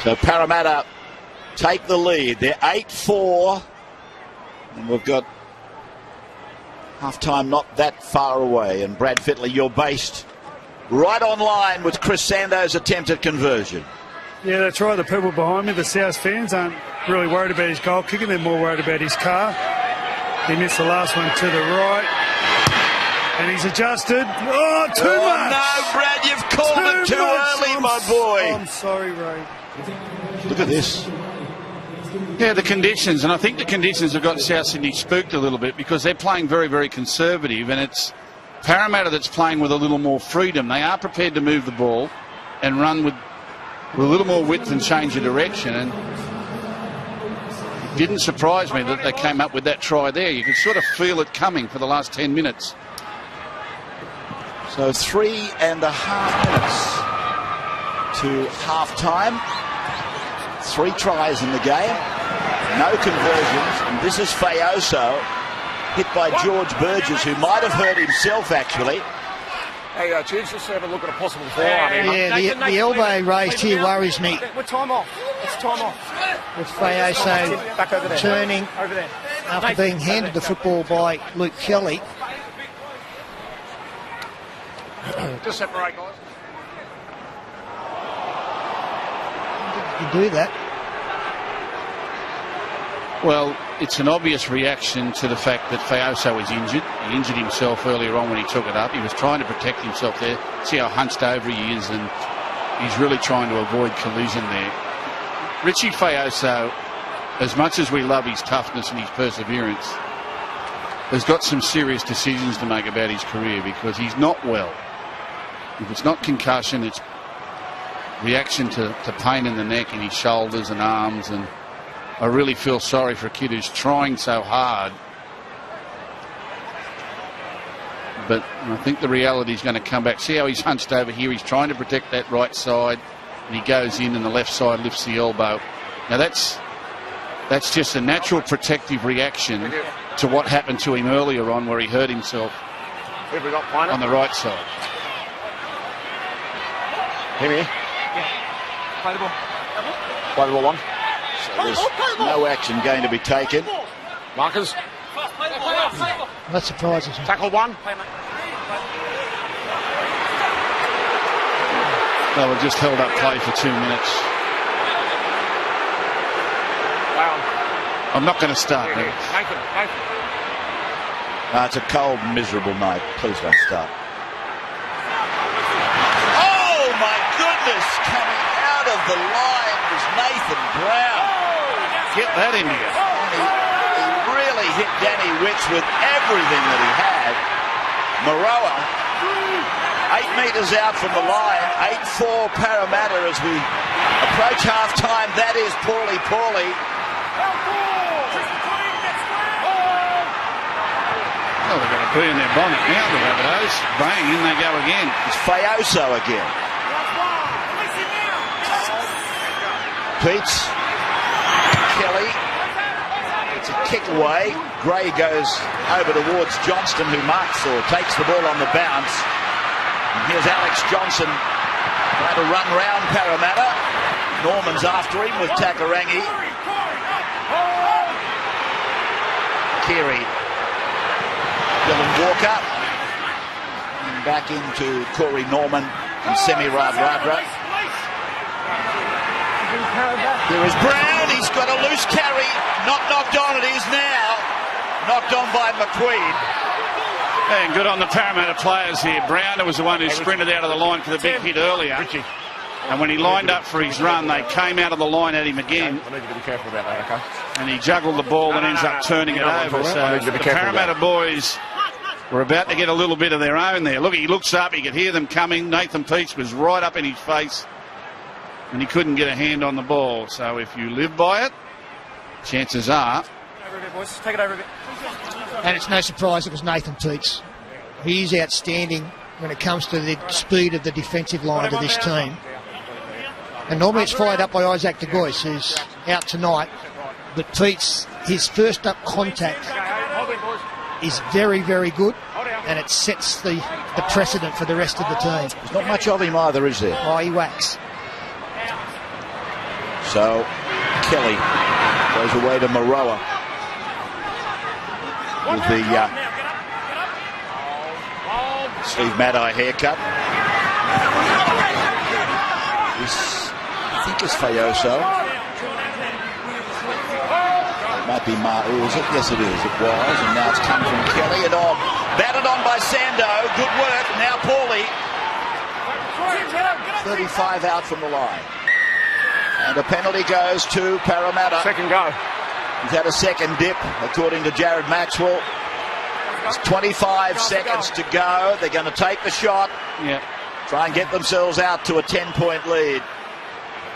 So Parramatta take the lead. They're 8-4. And we've got half-time not that far away. And Brad Fittler, you're based right on line with Chris Sando's attempt at conversion. Yeah, that's right. The people behind me, the South fans, aren't really worried about his goal kicking. They're more worried about his car. He missed the last one to the right. And he's adjusted. Oh, too much! No, Brad, you've called it too early, my boy. I'm sorry, Ray. Look at this. Yeah, the conditions, and I think the conditions have got South Sydney spooked a little bit because they're playing very, very conservative, and it's Parramatta that's playing with a little more freedom. They are prepared to move the ball and run with a little more width and change of direction, and it didn't surprise me that they came up with that try there. You could sort of feel it coming for the last 10 minutes. So 3.5 minutes to half-time. 3 tries in the game, no conversions, and this is Fayoso, hit by George Burgess, who might have hurt himself actually. Hey, Chiefs, just have a look at a possible foul. Yeah, the elbow raised here worries me. We're time off. It's time off. With Fayoso turning after being handed the football by Luke Kelly. Just separate, guys. You do that. Well, it's an obvious reaction to the fact that Fayoso is injured. He injured himself earlier on when he took it up. He was trying to protect himself there. See how hunched over he is, and he's really trying to avoid collision there. Richie Fayoso, as much as we love his toughness and his perseverance, has got some serious decisions to make about his career because he's not well. If it's not concussion, it's reaction to pain in the neck and his shoulders and arms, and I really feel sorry for a kid who's trying so hard. But I think the reality is going to come back. See how he's hunched over here? He's trying to protect that right side, and he goes in and the left side lifts the elbow. Now that's just a natural protective reaction to what happened to him earlier on where he hurt himself on the right side. Hear me? Yeah. Play the ball. Play the ball one. So there's no action going to be taken. Markers. That surprises me. Tackle one. They were just held up play for 2 minutes. I'm not going to start. It's a cold, miserable night. Please don't start. Coming out of the line was Nathan Brown. Get that in here. He really hit Danny Wicks with everything that he had. Maroa, 8 metres out from the line, 8-4 Parramatta as we approach half-time. That is Paulie. Oh, they're going to be in their bonnet now, the Rabbitohs. Bang, in they go again. It's Fayoso again. Peets, Kelly, it's a kick away. Gray goes over towards Johnston, who marks or takes the ball on the bounce. And here's Alex Johnson trying to run round Parramatta. Norman's after him with Takarangi. Keary, Dylan Walker, and back into Corey Norman and Semi Radradra. There is Brown, he's got a loose carry, not knocked on, it is now knocked on by McQueen. And good on the Parramatta players here. Brown was the one who sprinted out of the line for the big hit earlier. And when he lined up for his run, they came out of the line at him again. I need you to be careful about that, okay? And he juggled the ball and ends up turning it over. So the Parramatta boys were about to get a little bit of their own there. Look, he looks up, he could hear them coming. Nathan Peets was right up in his face, and he couldn't get a hand on the ball. So if you live by it, chances are. Over a bit, boys. Take it over a bit. And it's no surprise it was Nathan Peets. He's outstanding when it comes to the speed of the defensive line of this team. And normally it's followed up by Isaac de Gois, who's out tonight. But Peets, his first up contact is very, very good, and it sets the precedent for the rest of the team. There's not much of him either, is there? Oh, he whacks. So Kelly goes away to Maroa with the Steve Maddai haircut. This, I think, is Fayoso. It might be is it? Yes, it is. It was, and now it's come from Kelly and on. Batted on by Sando. Good work. Now Paulie. 35 out from the line. And a penalty goes to Parramatta. Second go. He's had a second dip, according to Jared Maxwell. There's 25 seconds to go. They're going to take the shot. Yeah. Try and get themselves out to a 10-point lead.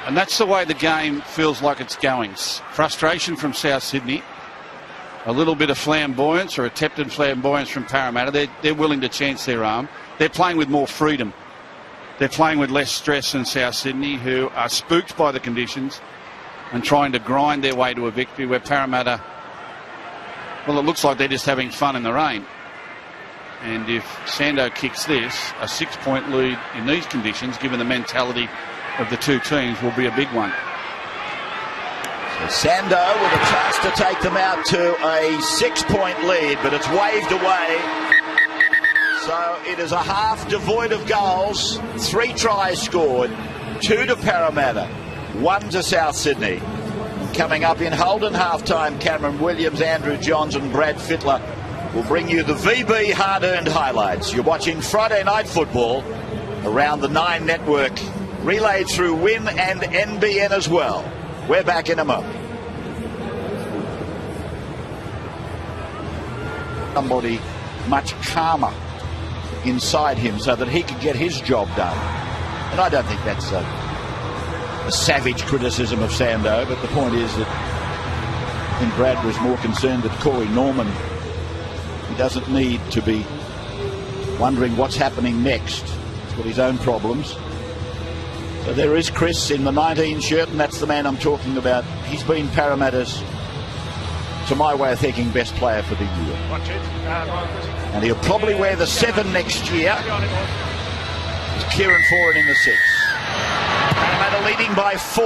And that's the way the game feels like it's going. Frustration from South Sydney. A little bit of flamboyance or attempted flamboyance from Parramatta. They're willing to chance their arm. They're playing with more freedom. They're playing with less stress than South Sydney, who are spooked by the conditions and trying to grind their way to a victory, where Parramatta, well, it looks like they're just having fun in the rain. And if Sando kicks this, a 6-point lead in these conditions, given the mentality of the two teams, will be a big one. So Sando with a chance to take them out to a 6-point lead, but it's waved away. So it is a half devoid of goals. 3 tries scored, 2 to Parramatta, 1 to South Sydney. Coming up in Holden halftime, Cameron Williams, Andrew Johns and Brad Fittler will bring you the VB hard-earned highlights. You're watching Friday Night Football around the 9 network, relayed through WIN and NBN as well. We're back in a moment. Somebody much calmer inside him so that he could get his job done. And I don't think that's a savage criticism of Sando, but the point is that I think Brad was more concerned that Corey Norman, he doesn't need to be wondering what's happening next. He's got his own problems. So there is Chris in the 19 shirt, and that's the man I'm talking about. He's been Parramatta's, to my way of thinking, best player for the year. And he'll probably wear the 7 next year. It's Kieran Foran in the 6. Parramatta leading by 4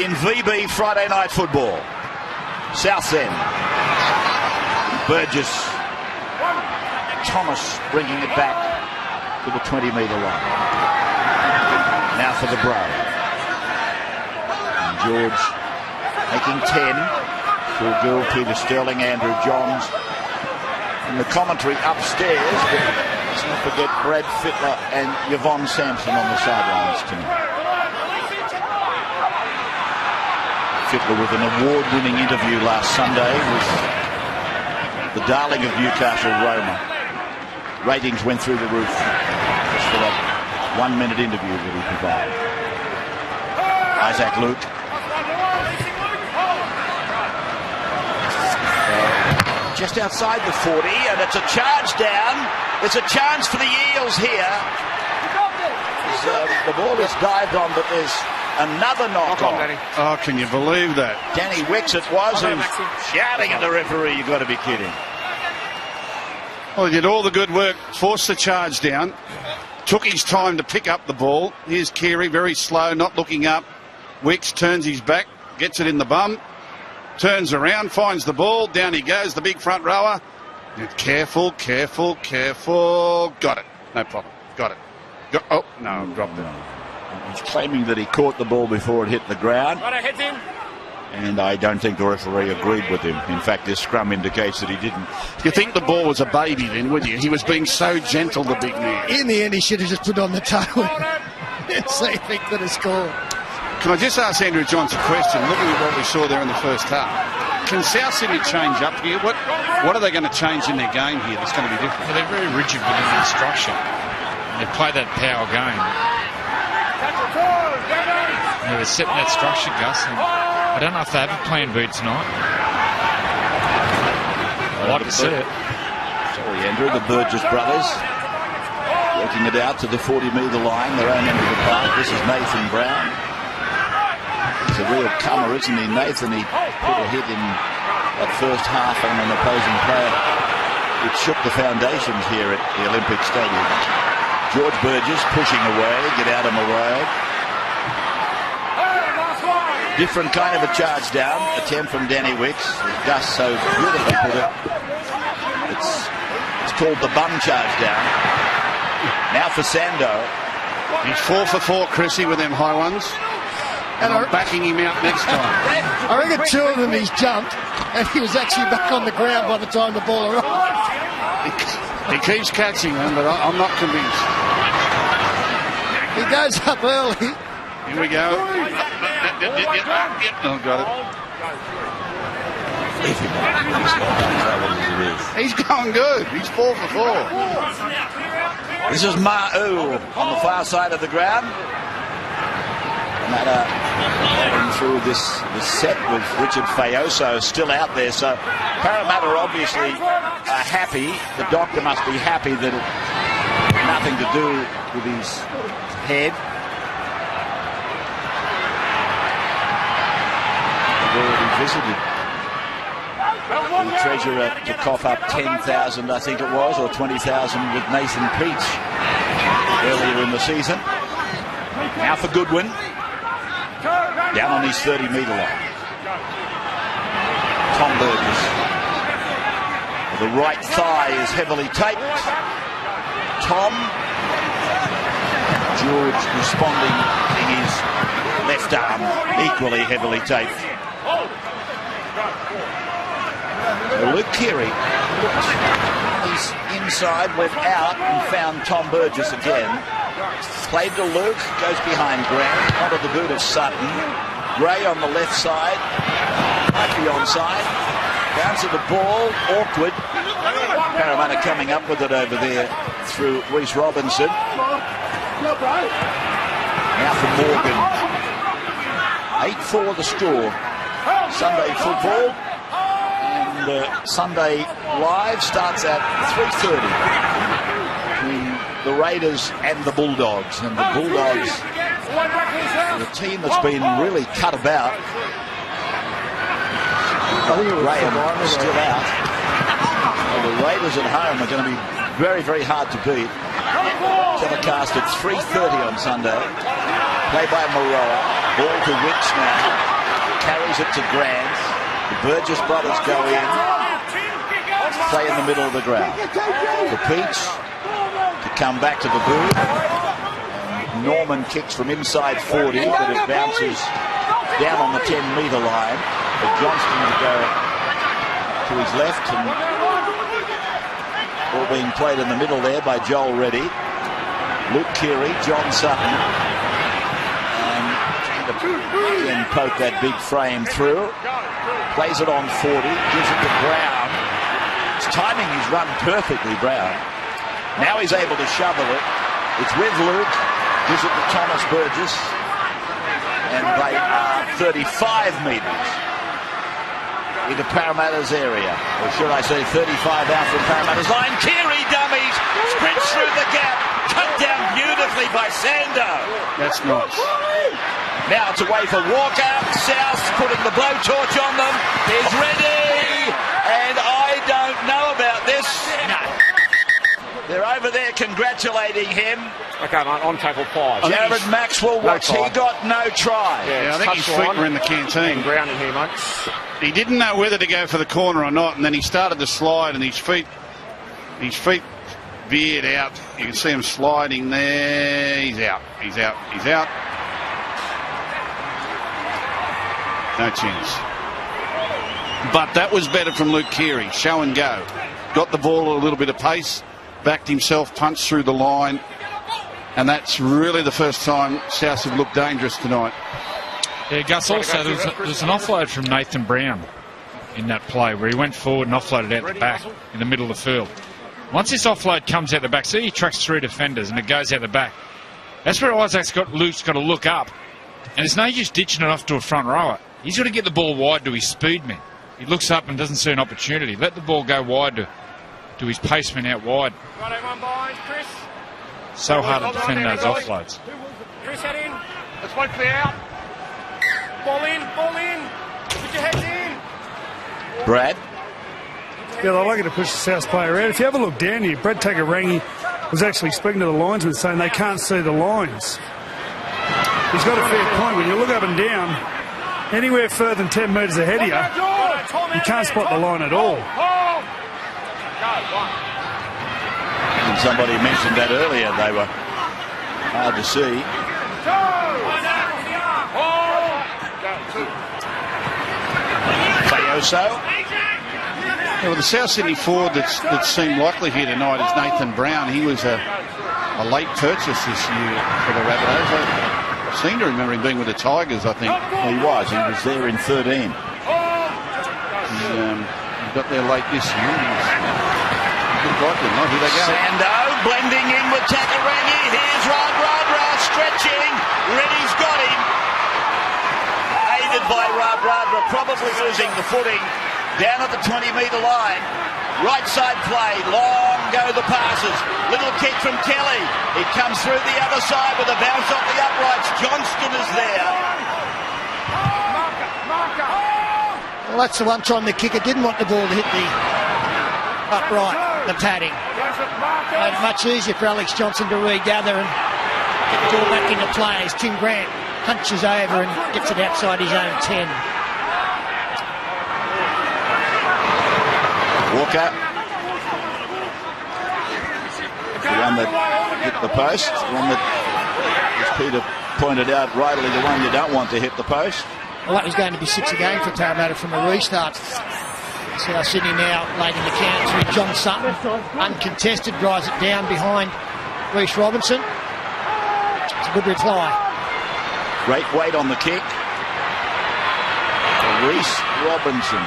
in VB Friday Night Football. South End. Burgess. Thomas bringing it back to the 20-metre line. Now for the Bro. And George making 10. Phil Gill, Peter Sterling, Andrew Johns. And the commentary upstairs, but let's not forget Brad Fittler and Yvonne Sampson on the sidelines tonight. Fittler with an award-winning interview last Sunday with the darling of Newcastle, Roma. Ratings went through the roof just for that 1-minute interview that he provided. Isaac Luke. Just outside the 40, and it's a charge down. It's a chance for the Eels here. The ball is dived on, but there's another knock on. Oh, can you believe that? Danny Wicks it was, who's shouting at the referee. You've got to be kidding. Well, he did all the good work, forced the charge down, took his time to pick up the ball. Here's Keary, very slow, not looking up. Wicks turns his back, gets it in the bum. Turns around, finds the ball, down he goes, the big front rower. Careful, careful, careful. Got it. No problem. Got it. Oh, no, dropped it. He's claiming that he caught the ball before it hit the ground. And I don't think the referee agreed with him. In fact, this scrum indicates that he didn't. You think the ball was a baby then, wouldn't you? He was being so gentle, the big man. In the end, he should have just put on the toe and see if he could have scored. Can I just ask Andrew Johns a question? Looking at what we saw there in the first half, can South Sydney change up here? What are they going to change in their game here that's going to be different? Well, they're very rigid within their structure. They play that power game. They're setting that structure, Gus. And I don't know if they have a plan B tonight. I'd like to see it. Sorry, Andrew. The Burgess brothers working it out to the 40-metre line, their own end of the park. This is Nathan Brown. He's a real comer, isn't he? Nathan, he put a hit in that first half on an opposing player. It shook the foundations here at the Olympic Stadium. George Burgess pushing away, get out of my road. Different kind of a charge down attempt from Danny Wicks. As Gus so beautifully put it. It's called the bum charge down. Now for Sando. He's 4 for 4, Chrissy, with them high ones. And I'm backing him out next time. I reckon 2 of them he's jumped, and he was actually back on the ground by the time the ball arrived. He keeps catching them, but I'm not convinced. He goes up early. Here we go. Oh, got it. He's going good. He's 4 for 4. This is Ma'u on the far side of the ground. Going through this set with Richard Fayoso still out there. So Parramatta obviously are happy. The doctor must be happy that it had nothing to do with his head. They've already visited the treasurer to cough up 10,000, I think it was, or 20,000 with Nathan Peach earlier in the season. Now for Goodwin, down on his 30-metre line. Tom Burgess. The right thigh is heavily taped. Tom. George responding in his left arm, equally heavily taped. Luke Keary, he's inside, went out and found Tom Burgess again. Played to Luke, goes behind Grant, onto the boot of Sutton. Gray on the left side, might be onside. Bounce of the ball, awkward. Parramatta coming up with it over there through Reece Robinson. Now for Morgan. 8-4 the score. Sunday football. And Sunday Live starts at 3:30 between the Raiders and the Bulldogs. And the Bulldogs, the team that's been really cut about. Graham still out. Well, the Raiders at home are going to be very, very hard to beat. Telecast at 3:30 on Sunday. Play by Moroa. Ball to Wicks now. Carries it to Grant. The Burgess brothers go in. Play in the middle of the ground. For Peach to come back to the booth. Norman kicks from inside 40, but it bounces down on the 10-metre line. For Johnston to go to his left, and all being played in the middle there by Joel Reddy. Luke Keary, John Sutton, and trying to again poke that big frame through. Plays it on 40, gives it to Brown. His timing is run perfectly, Brown. Now he's able to shovel it. It's with Luke, gives it to Thomas Burgess, and they are 35 metres into Parramatta's area, or should I say 35 out from Parramatta's line. Keary dummies, sprints through the gap, cut down beautifully by Sando. That's nice. Now it's away for Walker. South putting the blowtorch on them. He's ready, and I don't know about this. No. They're over there congratulating him. Okay, mate, on tackle 5. Jared Maxwell, what's he got? No try. Yeah, I think his feet were in the canteen. Ground in here, mate. He didn't know whether to go for the corner or not, and then he started to slide, and his feet veered out. You can see him sliding there. He's out. He's out. He's out. No chance. But that was better from Luke Keary. Show and go. Got the ball at a little bit of pace. Backed himself, punched through the line. And that's really the first time South have looked dangerous tonight. Yeah, Gus, also there's an offload from Nathan Brown in that play where he went forward and offloaded out the back in the middle of the field. Once this offload comes out the back, see he tracks 3 defenders and it goes out the back. That's where Luke's got to look up. And there's no use ditching it off to a front rower. He's got to get the ball wide to his speedman. He looks up and doesn't see an opportunity. Let the ball go wide to his paceman out wide. So hard to defend those offloads. Chris, head in. Let's wait for the out. Ball in, ball in. Put your heads in. Brad. Yeah, they're lucky to push the South player out. If you have a look down here, Brad Tagarangi was actually speaking to the linesman saying they can't see the lines. He's got a fair point. When you look up and down, anywhere further than 10 metres ahead of you can't spot the line at all. And somebody mentioned that earlier. They were hard to see. Fayoso. Yeah, well, the South Sydney forward that seemed likely here tonight is Nathan Brown. He was a late purchase this year for the Rabbitohs. I seem to remember him being with the Tigers, I think. Well, he was there in 13. He got there late this year. Looked like them, right? Here they go. Sando blending in with Takarangi. Here's Radradra stretching. Reddy's got him. Aided by Radradra, probably losing the footing down at the 20-metre line. Right side play, long go the passes. Little kick from Kelly. He comes through the other side with a bounce off the uprights. Johnston is there. Well, that's the one time the kicker didn't want the ball to hit the upright, the padding. Made it much easier for Alex Johnson to regather and get the ball back into play as Tim Grant punches over and gets it outside his own 10. Walker. The one that hit the post. The one that, as Peter pointed out rightly, the one you don't want to hit the post. Well, that was going to be 6 again for Parramatta from a restart. South Sydney now late in the count through John Sutton. Uncontested, drives it down behind Reece Robinson. It's a good reply. Great weight on the kick. Reece Robinson.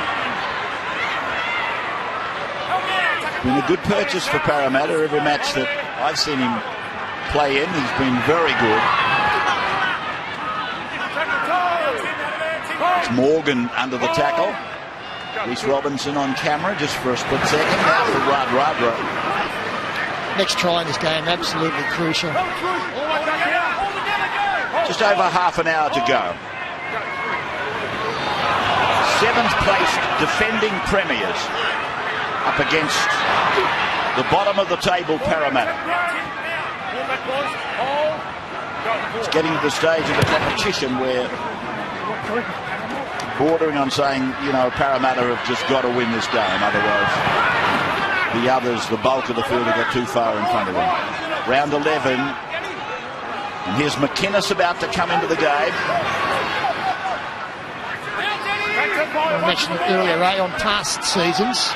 Been a good purchase for Parramatta. Every match that I've seen him play in, he's been very good. It's Morgan under the tackle. Reece Robinson on camera just for a split second. Now for Radradra. Next try in this game, absolutely crucial. Just over half an hour to go. 7th place defending premiers up against the bottom of the table Parramatta. It's getting to the stage of the competition where bordering on saying, you know, Parramatta have just got to win this game, otherwise the others, the bulk of the field, will get too far in front of them. Round 11, and here's McInnes about to come into the game. I mentioned it earlier, Ray, on past seasons,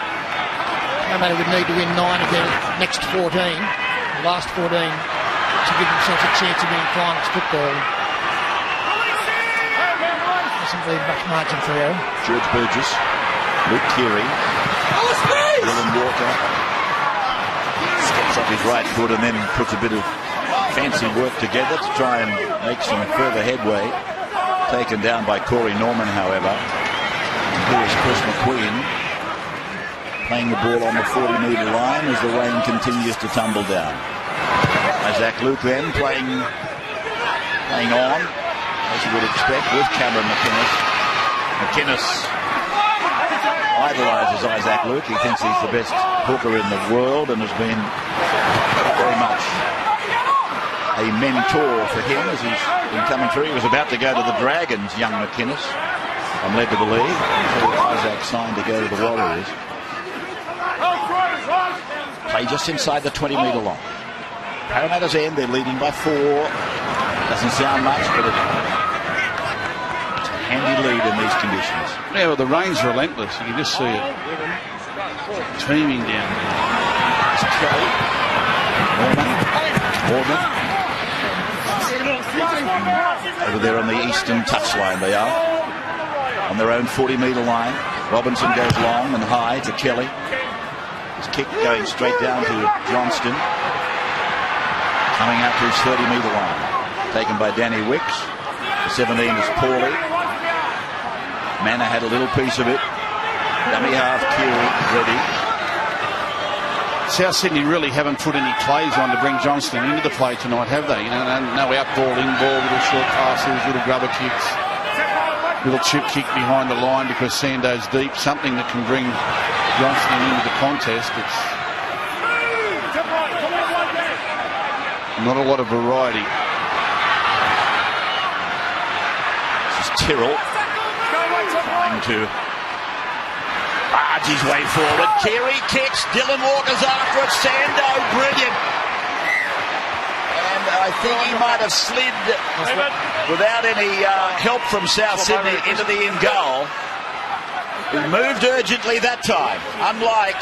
Parramatta would need to win 9 of their next 14, the last 14, to give themselves a chance of winning finals football. Doesn't leave much margin for error. George Burgess, Luke Keary, Dylan Walker steps up his right foot and then puts a bit of fancy work together to try and make some further headway. Taken down by Corey Norman, however. Here's Chris McQueen playing the ball on the 40-metre line as the rain continues to tumble down. Isaac Luke then playing on, as you would expect, with Cameron McInnes. McInnes idolises Isaac Luke. He thinks he's the best hooker in the world and has been very much a mentor for him as he's been coming through. He was about to go to the Dragons, young McInnes, I'm led to believe. So Isaac signed to go to the Warriors. Play just inside the 20-metre line. Parramatta's end, they're leading by 4. Doesn't sound much, but it's a handy lead in these conditions. Yeah, well, the rain's relentless. You can just see it teeming down there. It's Kelly. Morgan. Over there on the eastern touchline they are. On their own 40-metre line. Robinson goes long and high to Kelly. His kick going straight down to Johnston. Coming out to his 30-metre line. Taken by Danny Wicks. The 17 is Paulie. Manor had a little piece of it. Dummy half Keary ready. South Sydney really haven't put any plays on to bring Johnston into the play tonight, have they? You know, no out ball, in ball, little short passes, little grubber kicks, little chip kick behind the line because Sando's deep. Something that can bring Johnston into the contest. It's not a lot of variety. This is Tyrrell trying to barge his way forward. Keary kicks. Dylan Walker's after it. Sando, brilliant. And I think he might have slid without any help from South Sydney into the in goal. He moved urgently that time, unlike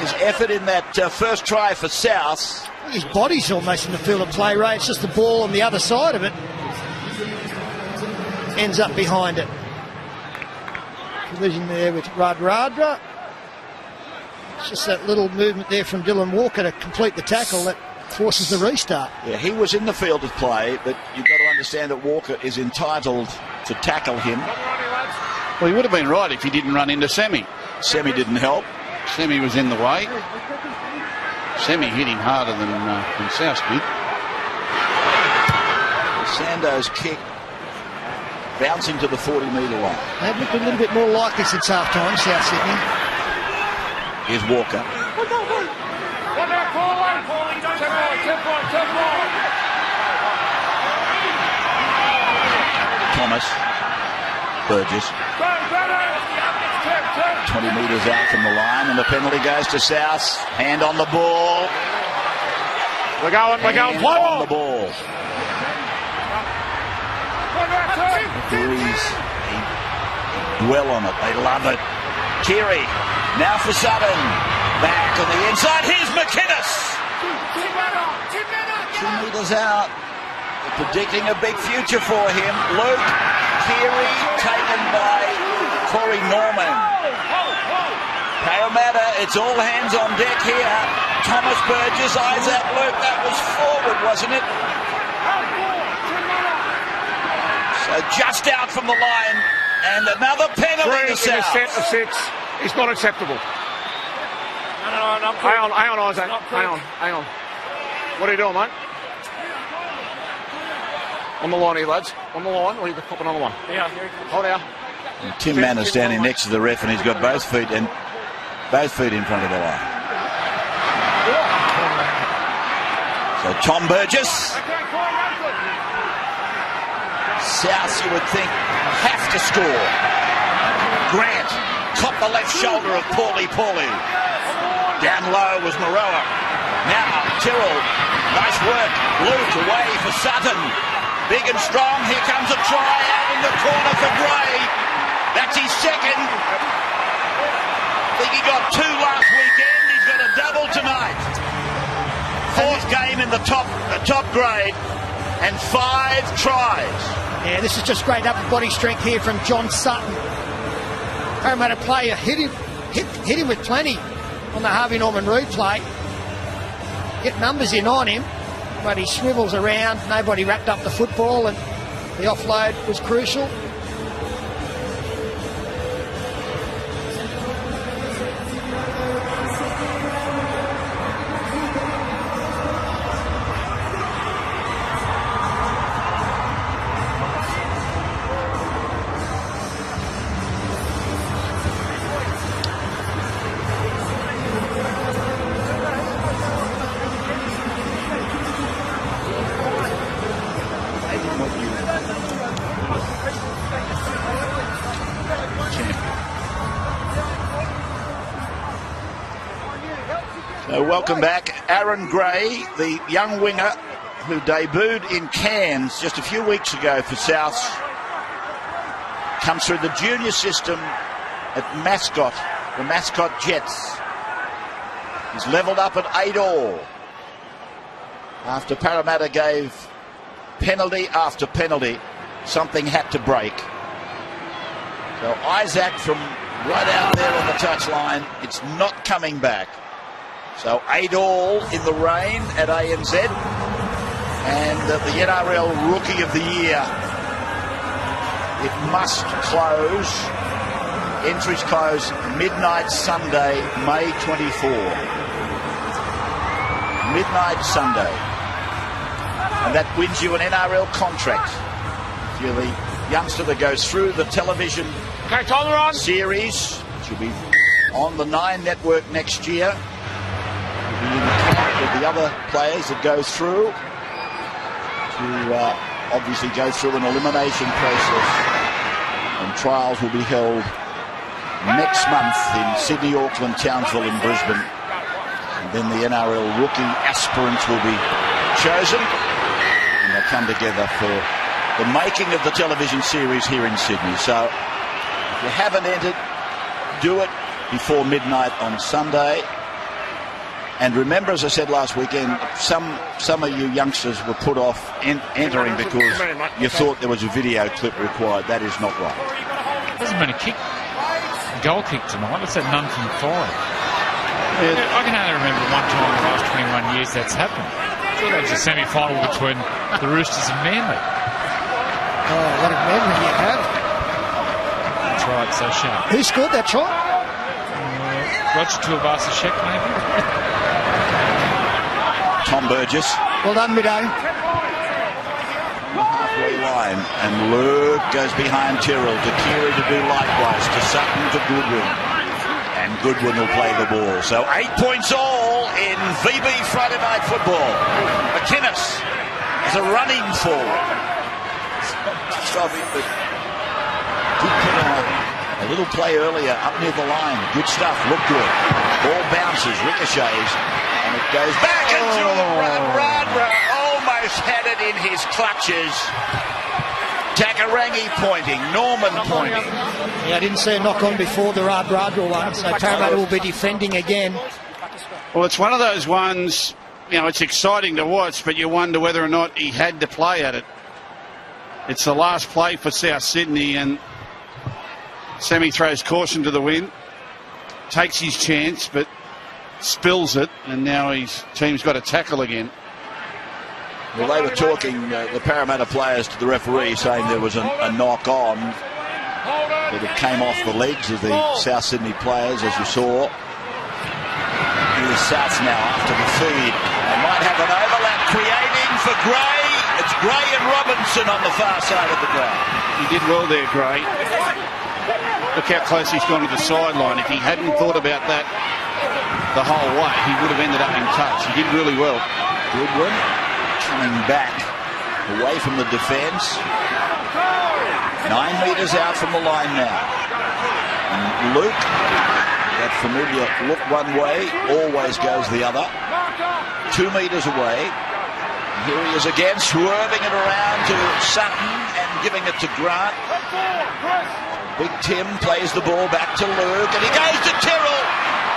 his effort in that first try for South. His body's almost in the field of play, Ray. It's just the ball on the other side of it. Ends up behind it. Collision there with Radradra. It's just that little movement there from Dylan Walker to complete the tackle that forces the restart. Yeah, he was in the field of play, but you've got to understand that Walker is entitled to tackle him. Well, he would have been right if he didn't run into Semi. Semi didn't help. Semi was in the way. Semi hit him harder than South did. Sando's kick bouncing to the 40-metre line. They've looked a little bit more like this since half-time, South Sydney. Here's Walker. Thomas. Burgess. 20 metres out from the line, and the penalty goes to South. Hand on the ball. We're going, play on the ball. Referees dwell on it. They love it. Keary now for Sutton. Back on the inside. Here's McInnes. 2 metres out. They're predicting a big future for him. Luke Keary taken by Corey Norman. Parramatta, it's all hands on deck here. Thomas Burgess, Isaac Luke. That was forward, wasn't it? So just out from the line, and another penalty to South. 3 in a set of 6. It's not acceptable. No, hang on, Isaac. Hang on. What are you doing, mate? On the line here, lads. On the line, or you can pop it on the line? Yeah. Hold out. And Tim Manor standing next to the ref, and he's got both feet in front of the line. So Tom Burgess. South, you would think, have to score. Grant caught the left shoulder of Paulie. Down low was Moroa. Now Tyrrell, nice work. Luke away for Sutton. Big and strong. Here comes a try out in the corner for Gray. That's his second. I think he got 2 last weekend. He's got a double tonight. 4th game in the top grade and 5 tries. Yeah, this is just great upper body strength here from John Sutton. Parramatta player hit him with plenty on the Harvey Norman replay. Get numbers in on him, but he swivels around. Nobody wrapped up the football, and the offload was crucial. Welcome back. Aaron Gray, the young winger who debuted in Cairns just a few weeks ago for South, comes through the junior system at Mascot, the Mascot Jets. He's levelled up at 8-all after Parramatta gave penalty after penalty. Something had to break. So Isaac from right out there on the touchline, it's not coming back. So 8-all in the rain at ANZ, and the NRL Rookie of the Year. It must close. Entries close midnight Sunday, May 24. Midnight Sunday. And that wins you an NRL contract. If you're the youngster that goes through the television series, which will be on the 9 network next year. With the other players that go through to obviously go through an elimination process, and trials will be held next month in Sydney, Auckland, Townsville and Brisbane, and then the NRL rookie aspirants will be chosen, and they'll come together for the making of the television series here in Sydney. So if you haven't entered, do it before midnight on Sunday. And remember, as I said last weekend, some of you youngsters were put off entering because you thought there was a video clip required. That is not right. Hasn't been a goal kick tonight. It's that none from 5. Yeah. I can only remember one time in the last 21 years that's happened. Sure, that was a semi-final between the Roosters and Manly. Oh, what a memory you have. That's right, so sharp. Who scored that try? Roger Tuivasa-Sheck, maybe. Tom Burgess. Well done, Middo. the halfway line. And Luke goes behind Tyrrell to Keary to do likewise, to Sutton, to Goodwin. And Goodwin will play the ball. So 8 points all in VB Friday Night Football. McInnes is a running forward. Stop it, but good put on. A little play earlier up near the line. Good stuff, look good. Ball bounces, ricochets, and it goes back into the run. Radra almost had it in his clutches. Takarangi pointing, Norman pointing. Yeah, I didn't see a knock on before the Radra one, so Parramatta will be defending again. Well, it's one of those ones, you know, it's exciting to watch, but you wonder whether or not he had to play at it. It's the last play for South Sydney, and Sammy throws caution to the wind, takes his chance, but spills it, and now his team's got to tackle again. Well, they were talking, the Parramatta players, to the referee, saying there was a knock on, but it came off the legs of the South Sydney players, as you saw. Here's Souths now after the feed. They might have an overlap creating for Gray. It's Gray and Robinson on the far side of the ground. He did well there, Gray. Look how close he's gone to the sideline. If he hadn't thought about that the whole way, he would have ended up in touch. He did really well. Goodwin coming back away from the defence. 9 metres out from the line now. And Luke, that familiar look one way, always goes the other. 2 metres away. And here he is again, swerving it around to Sutton and giving it to Grant. Big Tim plays the ball back to Luke, and he goes to Tyrrell,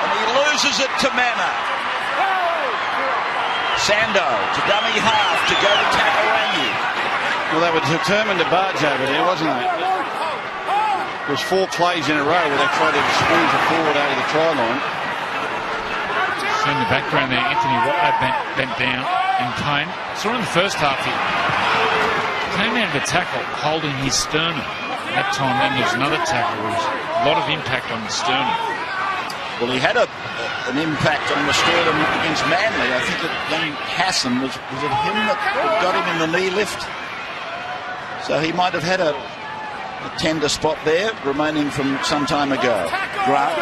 and he loses it to Manor. Sando to dummy half to go to Takarangi. Well, they were determined to barge over there, wasn't they? It was 4 plays in a row where they tried to squeeze it forward over the try line. See in the background there, Anthony Watto bent down in pain. Saw in the first half he came out of the tackle holding his sternum. That time then there was another tackle. There was a lot of impact on the sternum. Well, he had an impact on the sternum against Manly. I think that young Hassan, was it him that got him in the knee lift? So he might have had a tender spot there remaining from some time ago. Grant.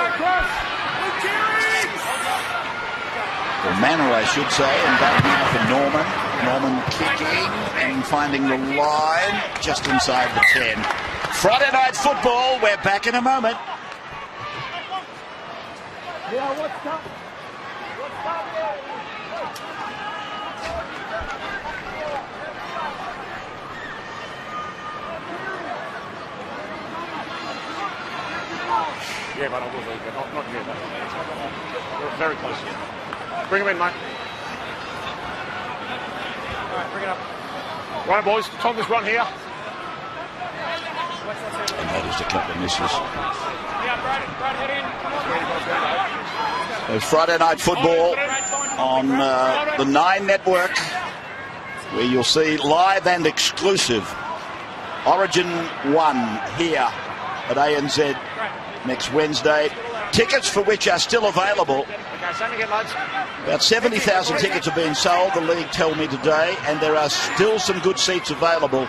Or Manor, I should say, and back now for Norman. Norman kicking and finding the line just inside the 10. Friday Night Football, we're back in a moment. Yeah, what's up? Yeah, but I will leave, but not yet. We're very close. Bring him in, mate. All right, bring it up. Right, boys, Tom, this run here. I noticed a couple of misses. Yeah, Brad, head in. There's Friday Night Football on the 9 network, where you'll see live and exclusive Origin 1 here at ANZ next Wednesday. Tickets for which are still available. About 70,000 tickets are being sold, the league tell me today, and there are still some good seats available,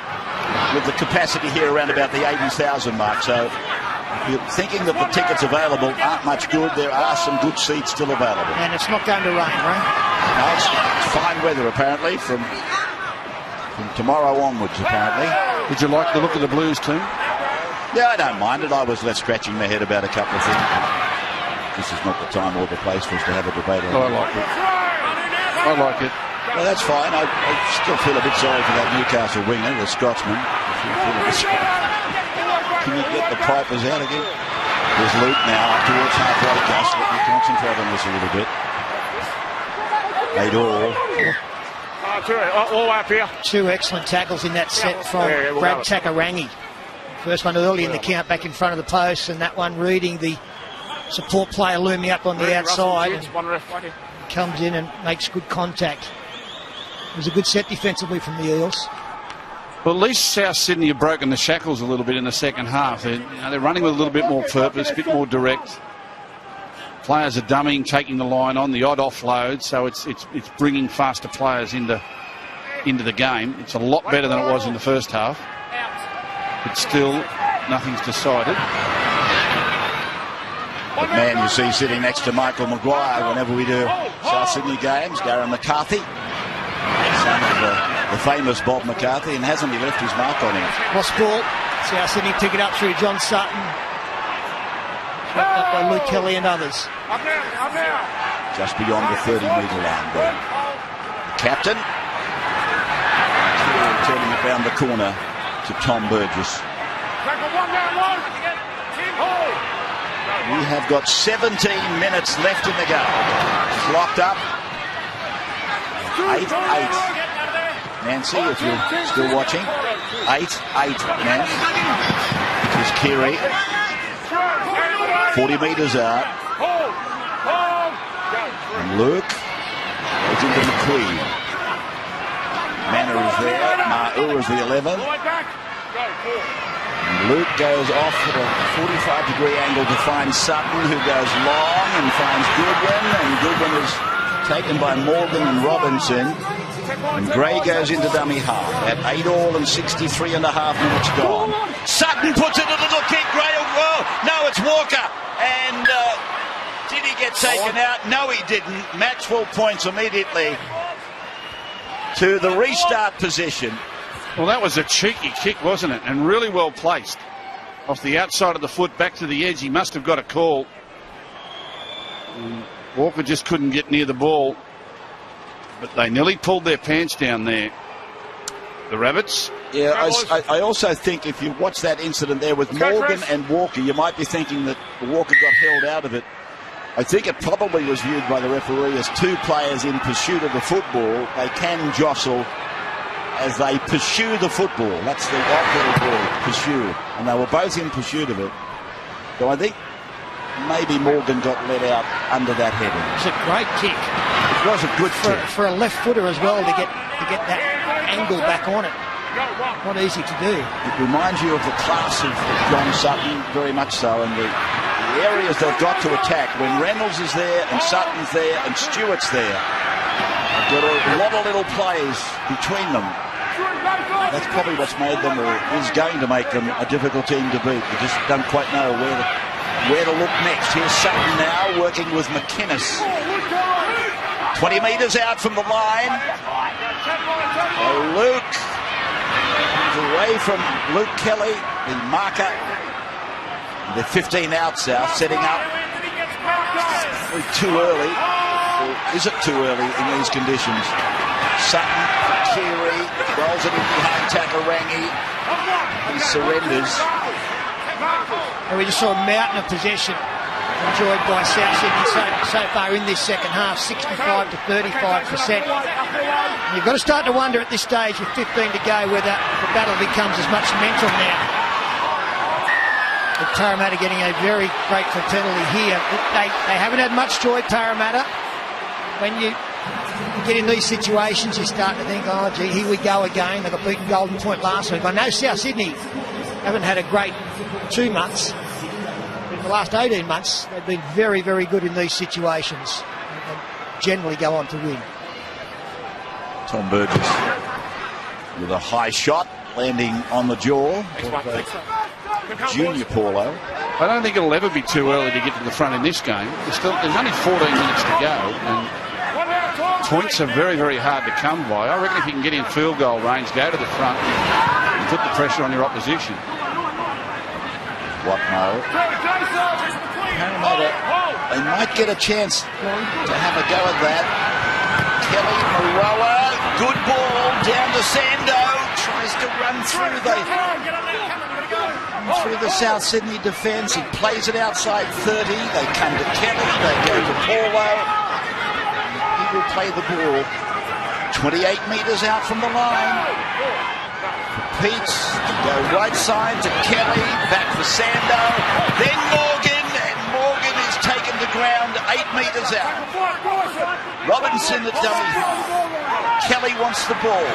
with the capacity here around about the 80,000 mark. So if you're thinking that the tickets available aren't much good, there are some good seats still available. And it's not going to rain, right? No, it's fine weather apparently from tomorrow onwards apparently. Did you like the look of the Blues team? Yeah, I don't mind it. I was left scratching my head about a couple of things. This is not the time or the place for us to have a debate on. I like it. I like it. Well, that's fine. I still feel a bit sorry for that Newcastle winger, the Scotsman. Can you get the pipers out again? There's Luke now up towards halfway. Just let me concentrate on this a little bit. All up here. 2 excellent tackles in that set from Brad Takarangi. First one early in the count back in front of the post, and that one reading the support player looming up on the outside, and comes in and makes good contact. It was a good set defensively from the Eels. Well, at least South Sydney have broken the shackles a little bit in the second half. They're running with a little bit more purpose, a bit more direct. Players are dummying, taking the line on, the odd offload, so it's bringing faster players into into the game. It's a lot better than it was in the first half. But still, nothing's decided. The man you see sitting next to Michael Maguire whenever we do South Sydney games, Darren McCarthy, son of the famous Bob McCarthy, and hasn't he left his mark on him? Cross ball. South Sydney took it up through John Sutton. Swept up by Luke Kelly and others. Just beyond the 30-metre line there. The captain turning it round the corner to Tom Burgess. We have got 17 minutes left in the game. It's locked up. 8-8. Nancy, if you're still watching. 8-8, Nancy. Here's Keary. 40 metres out. And Luke goes into McQueen. Manor is there. Ma'u is the 11. And Luke goes off at a 45-degree angle to find Sutton, who goes long and finds Goodwin. And Goodwin is taken by Morgan and Robinson. And Gray goes into dummy half at 8-all and 63 and a half minutes gone. Sutton puts in a little kick. Gray, well, no, it's Walker. And did he get taken out? No, he didn't. Maxwell points immediately to the restart position. Well, that was a cheeky kick, wasn't it? And really well placed. Off the outside of the foot, back to the edge. He must have got a call. And Walker just couldn't get near the ball. But they nearly pulled their pants down there. The Rabbits. Yeah, I also think if you watch that incident there with Morgan and Walker, you might be thinking that Walker got held out of it. I think it probably was viewed by the referee as two players in pursuit of the football. They can jostle as they pursue the football. That's the off-field ball, pursue. And they were both in pursuit of it. So I think maybe Morgan got let out under that heading. It's a great kick. It was a good kick. For a left footer as well to get that angle back on it. Not easy to do. It reminds you of the class of John Sutton, very much so, and the areas they've got to attack. When Reynolds is there and Sutton's there and Stewart's there, they've got a lot of little plays between them. That's probably what's made them, or is going to make them, a difficult team to beat. They just don't quite know where to look next. Here's Sutton now working with McInnes. 20 metres out from the line. Luke is away from Luke Kelly, the marker. They're 15 out South, setting up. Too early. Or is it too early in these conditions? Sutton, Keary, rolls it in behind Takarangi. He surrenders. And we just saw a mountain of possession enjoyed by South Sydney so far in this second half, 65 to 35%. You've got to start to wonder at this stage with 15 to go whether the battle becomes as much mental now. With Parramatta getting a very grateful penalty here. They haven't had much joy, Parramatta. When you get in these situations, you start to think, oh, gee, here we go again. They got beaten Golden Point last week. I know South Sydney haven't had a great 2 months. In the last 18 months, they've been very, very good in these situations and generally go on to win. Tom Burgess with a high shot landing on the jaw. Junior Paulo. I don't think it'll ever be too early to get to the front in this game. There's only 14 minutes to go, and points are very, very hard to come by. I reckon if you can get in field goal range, go to the front and put the pressure on your opposition. What no? Parramatta, they might get a chance to have a go at that. Kelly, Maroa, good ball down to Sando, tries to run through the South Sydney defence. He plays it outside 30. They come to Kelly, they go to Paulo. He will play the ball 28 metres out from the line. Peets to go right side to Kelly, back for Sando, then Morgan, and Morgan is taken to ground 8 metres out. Robinson at dummy. Kelly wants the ball.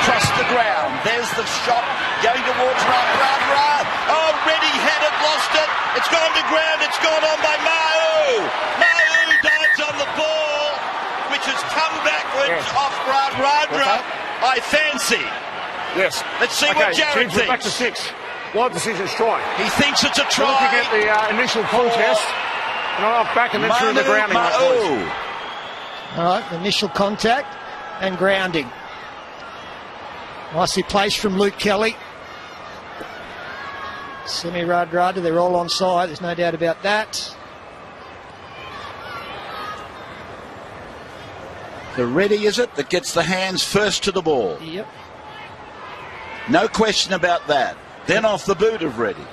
Cross the ground. There's the shot going towards Radra. Oh, Reddy had it, lost it. It's gone to ground. It's gone on by Ma'u. Ma'u dives on the ball, which has come backwards off Radra. I fancy. Yes. Let's see what Jared thinks. Back to 6. Wide decision's try. He thinks it's a try. Looking at the initial contest. And off back and then through the grounding. All right, initial contact and grounding. Nicely placed from Luke Kelly. Semi Radradra, they're all on side, there's no doubt about that. The Reddy, is it, that gets the hands first to the ball? Yep. No question about that. Then off the boot of Reddy.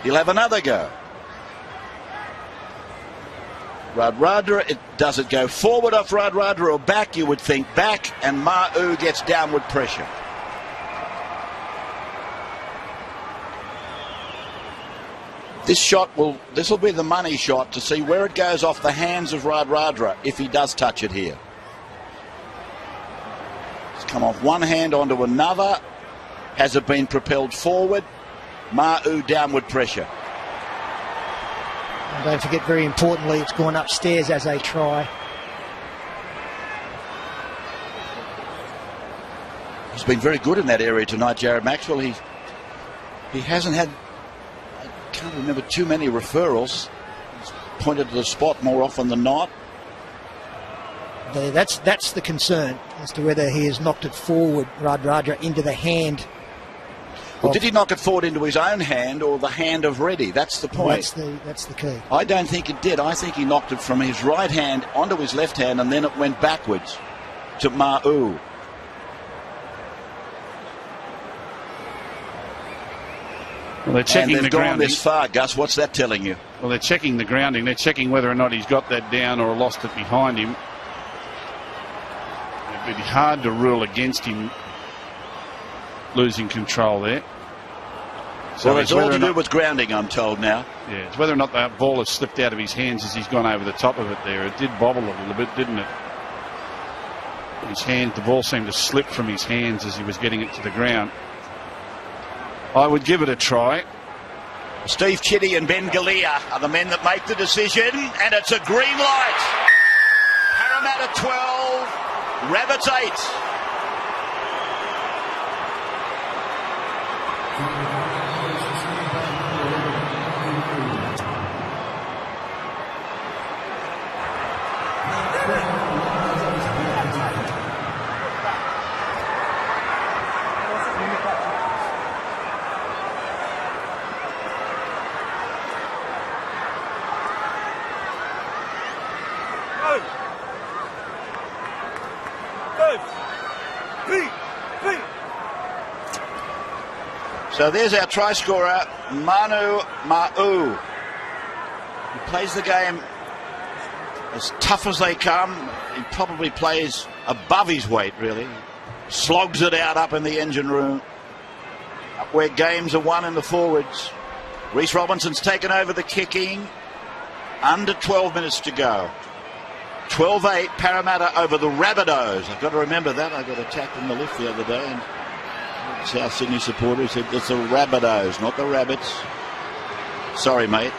He'll have another go. Radradra, does it go forward off Radradra or back? You would think back, and Ma'u gets downward pressure. This will be the money shot to see where it goes off the hands of Radradra if he does touch it here. It's come off one hand onto another. Has it been propelled forward? Ma'u downward pressure. And don't forget, very importantly, it's gone upstairs as a try. He's been very good in that area tonight, Jared Maxwell. He hasn't had, I can't remember too many referrals. He's pointed to the spot more often than not. That's the concern as to whether he has knocked it forward, Radradra, into the hand. Well, did he knock it forward into his own hand or the hand of Reddy? That's the point. That's the key. I don't think it did. I think he knocked it from his right hand onto his left hand, and then it went backwards to Ma'u. Well, they're checking and the they've gone grounding. this far, Gus. What's that telling you? Well, they're checking the grounding. They're checking whether or not he's got that down or lost it behind him. It'd be hard to rule against him losing control there. So well, it's all to do with grounding, I'm told now. Yeah, it's whether or not that ball has slipped out of his hands as he's gone over the top of it there. It did bobble a little bit, didn't it? His hand, the ball seemed to slip from his hands as he was getting it to the ground. I would give it a try. Steve Chitty and Ben Galea are the men that make the decision, and it's a green light. Parramatta 12, Rabbits 8. So there's our try scorer, Ma'u. He plays the game as tough as they come. He probably plays above his weight, really. Slogs it out up in the engine room, up where games are won in the forwards. Reece Robinson's taken over the kicking. Under 12 minutes to go. 12-8, Parramatta over the Rabbitohs. I've got to remember that. I got attacked in the lift the other day, and South Sydney supporters said it's the Rabbitohs, not the Rabbits. Sorry, mate.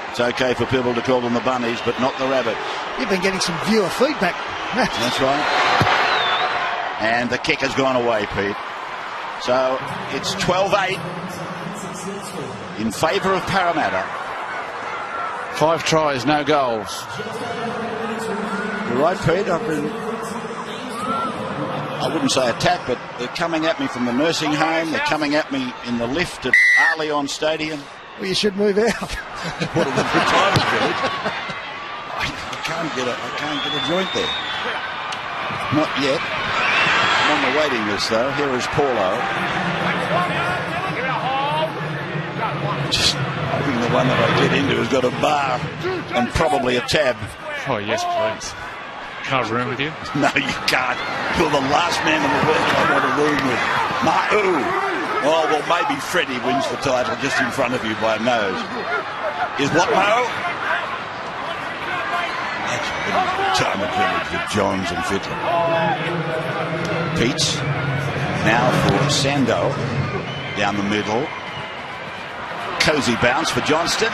It's okay for people to call them the Bunnies, but not the Rabbits. You've been getting some viewer feedback. That's right. And the kick has gone away, Pete. So it's 12-8 in favour of Parramatta. 5 tries, no goals. You're right, Pete. I wouldn't say attack, but they're coming at me from the nursing home. They're coming at me in the lift at Allianz Stadium. Well, you should move out. What are the good times, George? I can't get a joint there. Not yet. I'm on the waiting list, though. Here is Paulo. Just hoping the one that I get into has got a bar and probably a tab. Oh, yes, please. Can I room with you? No, you can't. You're the last man in the world I want to room with. Ma'u. Oh, well, maybe Freddie wins the title just in front of you by a nose. Is what, Mo? That's a time advantage with Johns and Fittler. Peets. Now for Sando. Down the middle. Cozy bounce for Johnston.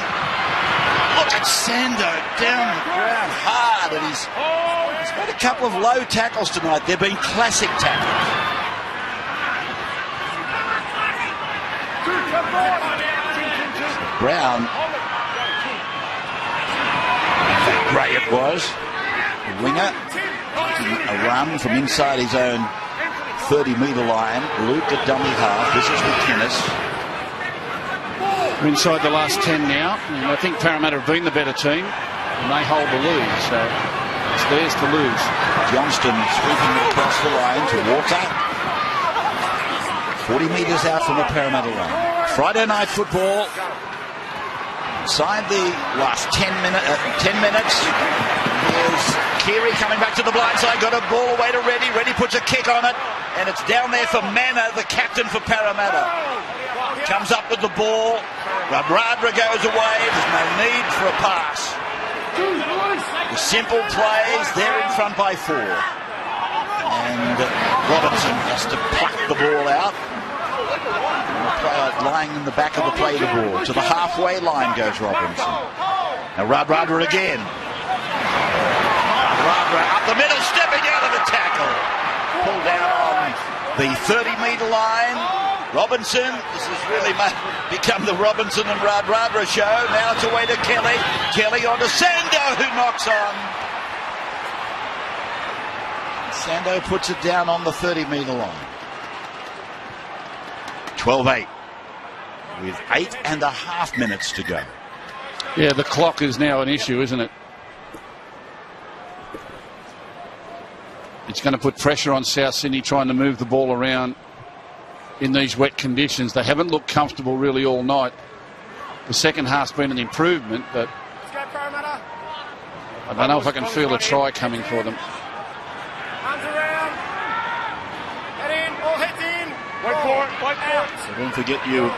Look at Sando down the ground hard, and he's He's made a couple of low tackles tonight. They've been classic tackles. Brown, Gray it was, the winger, taking a run from inside his own 30-metre line. Luke at dummy half. This is McInnes. We're inside the last 10 now, and I think Parramatta have been the better team, and they hold the lead, so it's theirs to lose. Johnston sweeping it across the line to Walker. 40 metres out from the Parramatta line. Friday night football. Inside the last 10 minutes. Here's Keary coming back to the blind side. Got a ball away to Reddy. Reddy puts a kick on it. And it's down there for Manna, the captain for Parramatta. Comes up with the ball. Radradra goes away. There's no need for a pass. The simple plays. They're in front by 4. And Robinson has to pluck the ball out. And the player lying in the back of the play the ball. To the halfway line goes Robinson. Now Radradra again. Radradra up the middle, stepping out of the tackle. Pulled down on the 30-metre line. Robinson, this has really become the Robinson and Radradra show. Now it's away to Kelly. Kelly on to Sando, who knocks on. Sando puts it down on the 30-metre line. 12-8 with 8.5 minutes to go. Yeah, the clock is now an issue, isn't it? It's going to put pressure on South Sydney trying to move the ball around in these wet conditions. They haven't looked comfortable really all night. The second half's been an improvement, but I don't know if I can feel a try coming for them. Arms around. Head in. All heads in. Wait for it. Wait for it. So don't forget you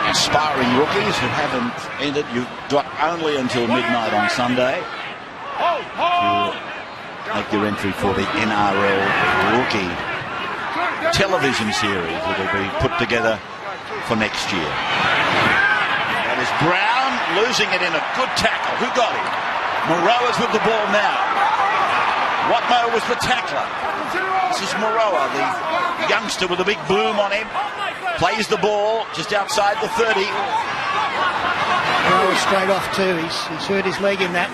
aspiring rookies who haven't entered. You've got only until midnight on Sunday to make your entry for the NRL Rookie television series that will be put together for next year. That is Brown losing it in a good tackle. Who got him? Moroa's with the ball now. Watmo was the tackler. This is Moroa, the youngster with a big boom on him. Plays the ball just outside the 30. Moroa straight off too. He's hurt his leg in that.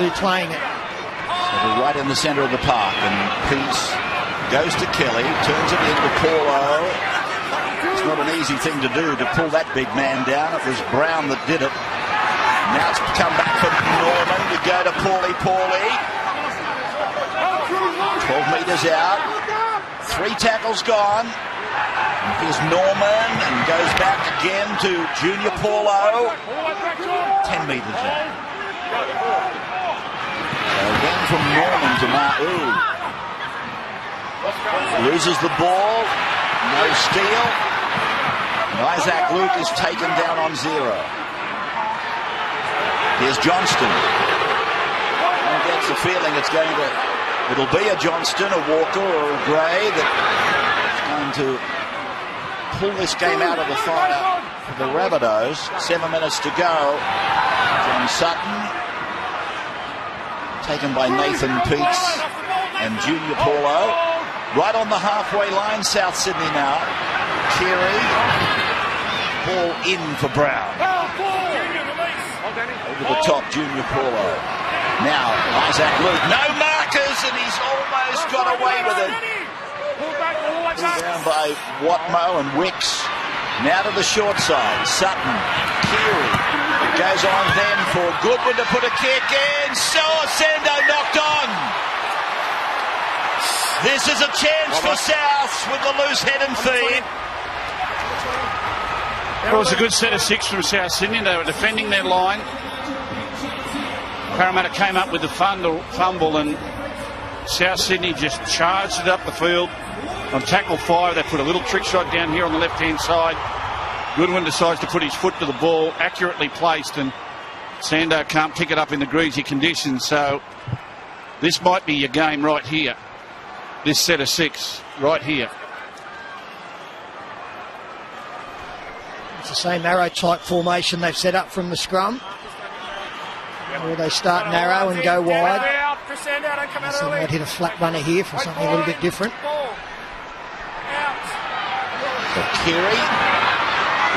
Who's playing it? So they're right in the centre of the park, and Peace goes to Kelly, turns it into Paulo. It's not an easy thing to do to pull that big man down. It was Brown that did it. Now it's come back for Norman to go to Paulie. 12 metres out. 3 tackles gone. And here's Norman and goes back again to Junior Paulo. 10 metres out. So again from Norman to Ma'u. Loses the ball. No steal. And Isaac Luke is taken down on 0. Here's Johnston. One gets the feeling it'll be a Johnston, a Walker, or a Gray that's going to pull this game out of the fire for the Rabbitohs. 7 minutes to go. John Sutton, taken by Nathan Peets and Junior Paulo. Right on the halfway line, South Sydney now. Keary, ball in for Brown. Over the top, Junior Paulo. Now, Isaac Luke. No markers, and he's almost got away with it. Pulled down by Watmo and Wicks. Now to the short side. Sutton. Keary. It goes on then for Goodwin to put a kick in. Sando knocked on. This is a chance for South with the loose head and feet. It was a good set of 6 from South Sydney. They were defending their line. Parramatta came up with the fumble, and South Sydney just charged it up the field. On tackle 5, they put a little trick shot down here on the left-hand side. Goodwin decides to put his foot to the ball, accurately placed, and Sando can't pick it up in the greasy conditions. So this might be your game right here. This set of 6 right here. It's the same arrow type formation they've set up from the scrum. Or they start narrow and go wide. Out. Chris Sandow, don't come out So they early. might hit a flat runner here for something a little bit different. Ball. Out. So Keary,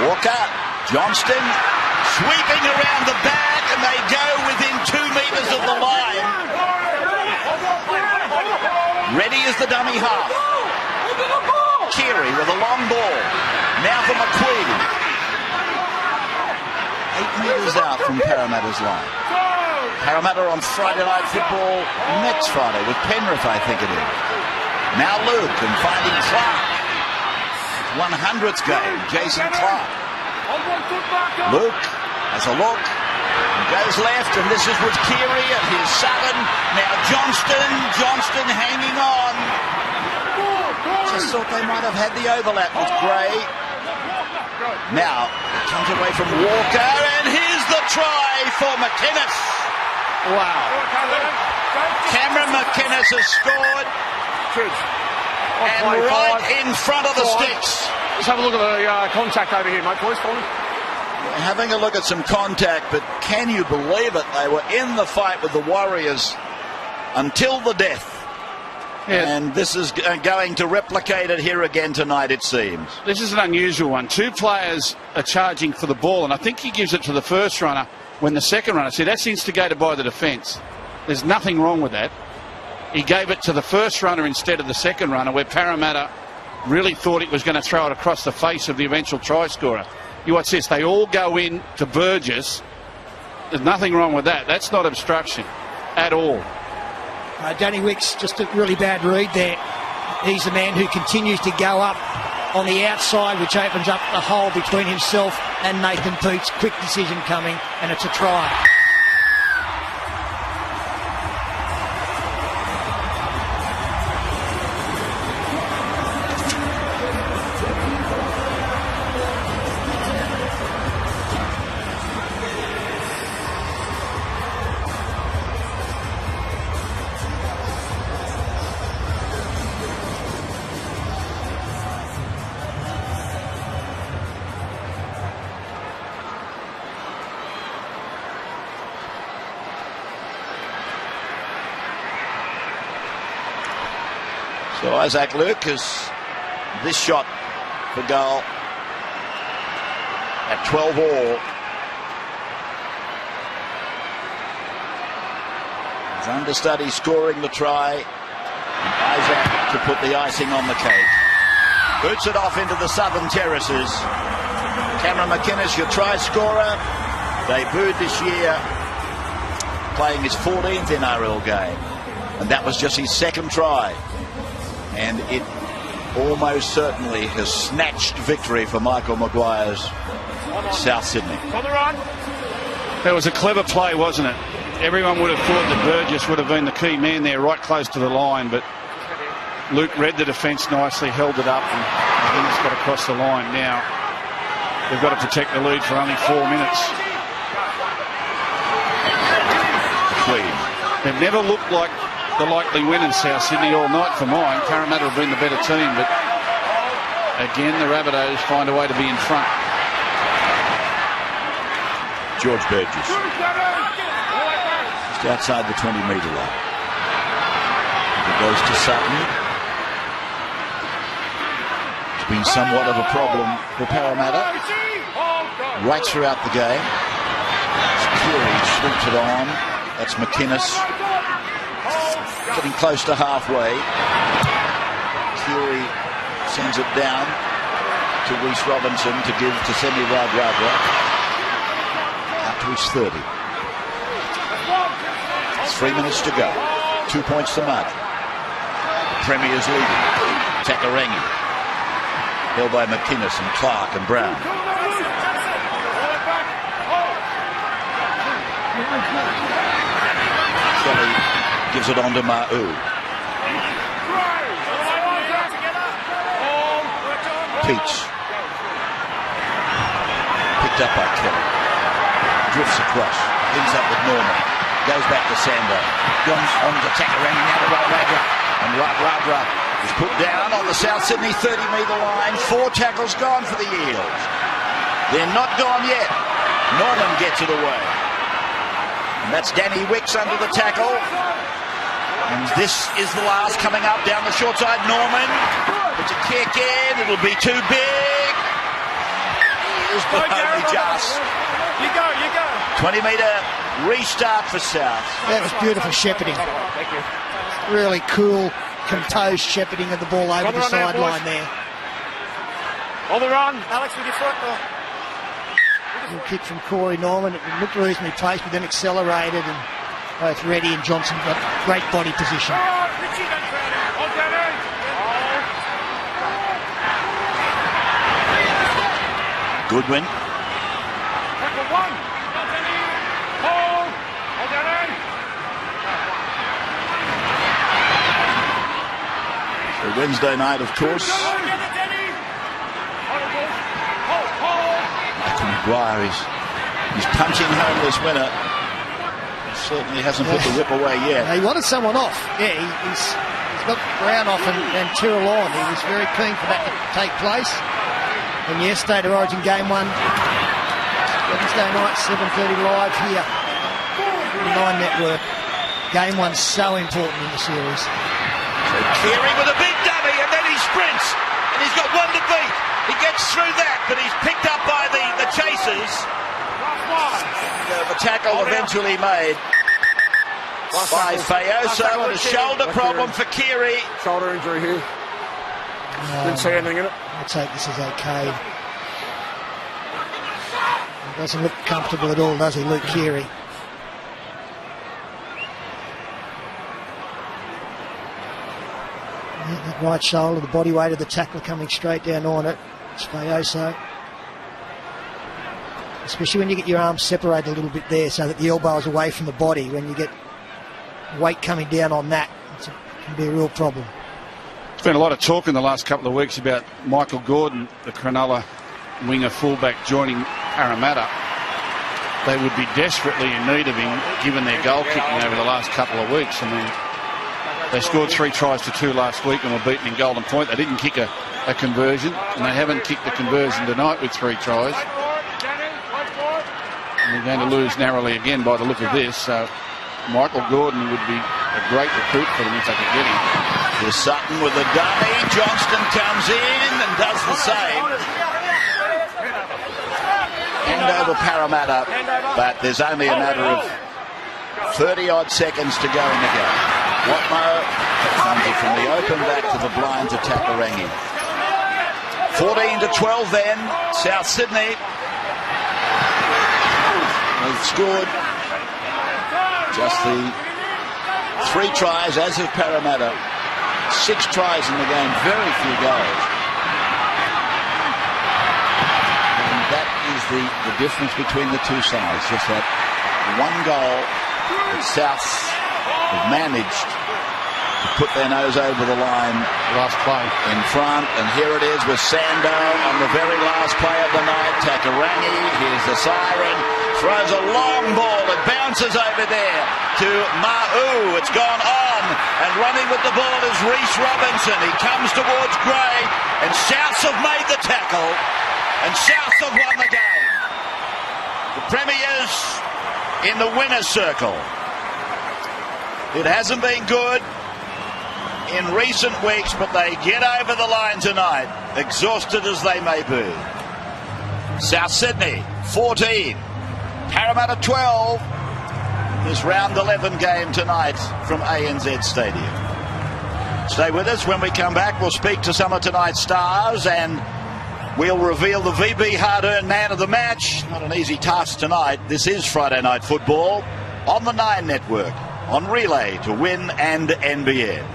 Walker, Johnston, sweeping around the bag, and they go within 2 metres of the line. Ready is the dummy half. Keary with a long ball. Now for McQueen. 8 metres out from Parramatta's line. Parramatta on Friday Night Football next Friday with Penrith, I think it is. Now Luke and finding Clark. 100th game, Jason Clark. Luke has a look, and goes left, and this is with Keary, and here's Sutton. Now Johnston hanging on. Just thought they might have had the overlap with Gray. Now it comes away from Walker, and here's the try for McInnes. Wow. Cameron McInnes has scored. And right in front of the sticks. Let's have a look at the contact over here, mate, boys. Having a look at some contact, but can you believe it? They were in the fight with the Warriors until the death. Yeah. And this is going to replicate it here again tonight, it seems. This is an unusual one. 2 players are charging for the ball, and I think he gives it to the first runner when the second runner said that's instigated by the defence. There's nothing wrong with that. He gave it to the first runner instead of the second runner, where Parramatta really thought it was going to throw it across the face of the eventual try scorer. You watch this, they all go in to Burgess. There's nothing wrong with that. That's not obstruction at all. Danny Wicks, just a really bad read there. He's the man who continues to go up on the outside, which opens up the hole between himself and Nathan Peets. Quick decision coming, and it's a try. So Isaac Lucas, this shot for goal at 12 all. His understudy scoring the try, and Isaac to put the icing on the cake. Boots it off into the southern terraces. Cameron McInnes, your try scorer, debuted this year, playing his 14th NRL game, and that was just his second try. And it almost certainly has snatched victory for Michael Maguire's South Sydney. That was a clever play, wasn't it? Everyone would have thought that Burgess would have been the key man there right close to the line, but Luke read the defence nicely, held it up, and then it's got across the line. Now they've got to protect the lead for only 4 minutes. Clean. They've never looked like the likely winners, South Sydney, all night for mine. Parramatta have been the better team, but again the Rabbitohs find a way to be in front. George Burgess, just outside the 20-metre line. It goes to Sutton. It's been somewhat of a problem for Parramatta right throughout the game. Keary sweeps it on. That's McInnes. Getting close to halfway. Keary sends it down to Reece Robinson to give to Semi Radradra. Out to his 30. 3 minutes to go. 2 points to margin. Premier's leading. Takarangi. Held by McInnes and Clark and Brown. Kelly gives it on to Ma'u. Peach. Picked up by Kelly. Drifts across. Ends up with Norman. Goes back to Sando. Goes on to Takarangi now to Radradra. And Radradra is put down on the South Sydney 30-metre line. 4 tackles gone for the Eels. They're not gone yet. Norman gets it away. And that's Danny Wicks under the tackle. And this is the last coming up down the short side. Norman puts a kick in. It'll be too big. He is but only just. You go. 20-metre restart for South. That was beautiful shepherding. Thank you. Really cool, composed shepherding of the ball over the sideline there. On the run. Alex with your foot. Little kick from Corey Norman. It looked reasonably placed, but then accelerated, and both Reddy and Johnson got great body position. Goodwin. So Wednesday night, of course. Michael Maguire he's punching home this winner. He certainly hasn't put the whip away yet. He wanted someone off. Yeah, he's got Brown off and Tyrrell on. He was very keen for that to take place. And yes, State of Origin Game 1, Wednesday night, 7:30 live here on the Nine Network. Game 1's so important in the series. So Keary with a big dummy, and then he sprints, and he's got one to beat. He gets through that, but he's picked up by the chasers. And, the tackle eventually made by Fayoso, and a shoulder problem for Keary. Shoulder injury here. Didn't see anything in it. I'll take this as okay. He doesn't look comfortable at all, does he, Luke Keary? That right shoulder, the body weight of the tackler coming straight down on it. It's Fayoso. Especially when you get your arms separated a little bit there so that the elbow is away from the body. When you get weight coming down on that, it can be a real problem. There's been a lot of talk in the last couple of weeks about Michael Gordon, the Cronulla winger fullback, joining Parramatta. They would be desperately in need of him given their goal kicking over the last couple of weeks. I mean, they scored 3 tries to 2 last week and were beaten in Golden Point. They didn't kick a conversion, and they haven't kicked the conversion tonight with 3 tries. And they're going to lose narrowly again by the look of this. So Michael Gordon would be a great recruit for them if they could get him. Here's Sutton with a dummy. Johnston comes in and does the same. Hand over Parramatta, but there's only a matter of 30-odd seconds to go in the game. Watmo comes it from the open back to the blind to Takarangi. 14-12 then, South Sydney. They've scored just the 3 tries, as of Parramatta. 6 tries in the game, very few goals. And that is the difference between the two sides. Just that one goal that South have managed to put their nose over the line. Last play in front, and here it is with Sando on the very last play of the night. Takarangi, here's the siren, throws a long ball, it bounces over there to Ma'u. It's gone on, and running with the ball is Reece Robinson. He comes towards Gray, and Souths have made the tackle, and Souths have won the game. The Premiers in the winner's circle. It hasn't been good in recent weeks, but they get over the line tonight, exhausted as they may be. South Sydney 14, Parramatta 12. This round 11 game tonight from ANZ Stadium. Stay with us. When we come back, we'll speak to some of tonight's stars, and we'll reveal the VB hard-earned man of the match. Not an easy task tonight. This is Friday Night Football on the Nine Network, on Relay to Win and NBN.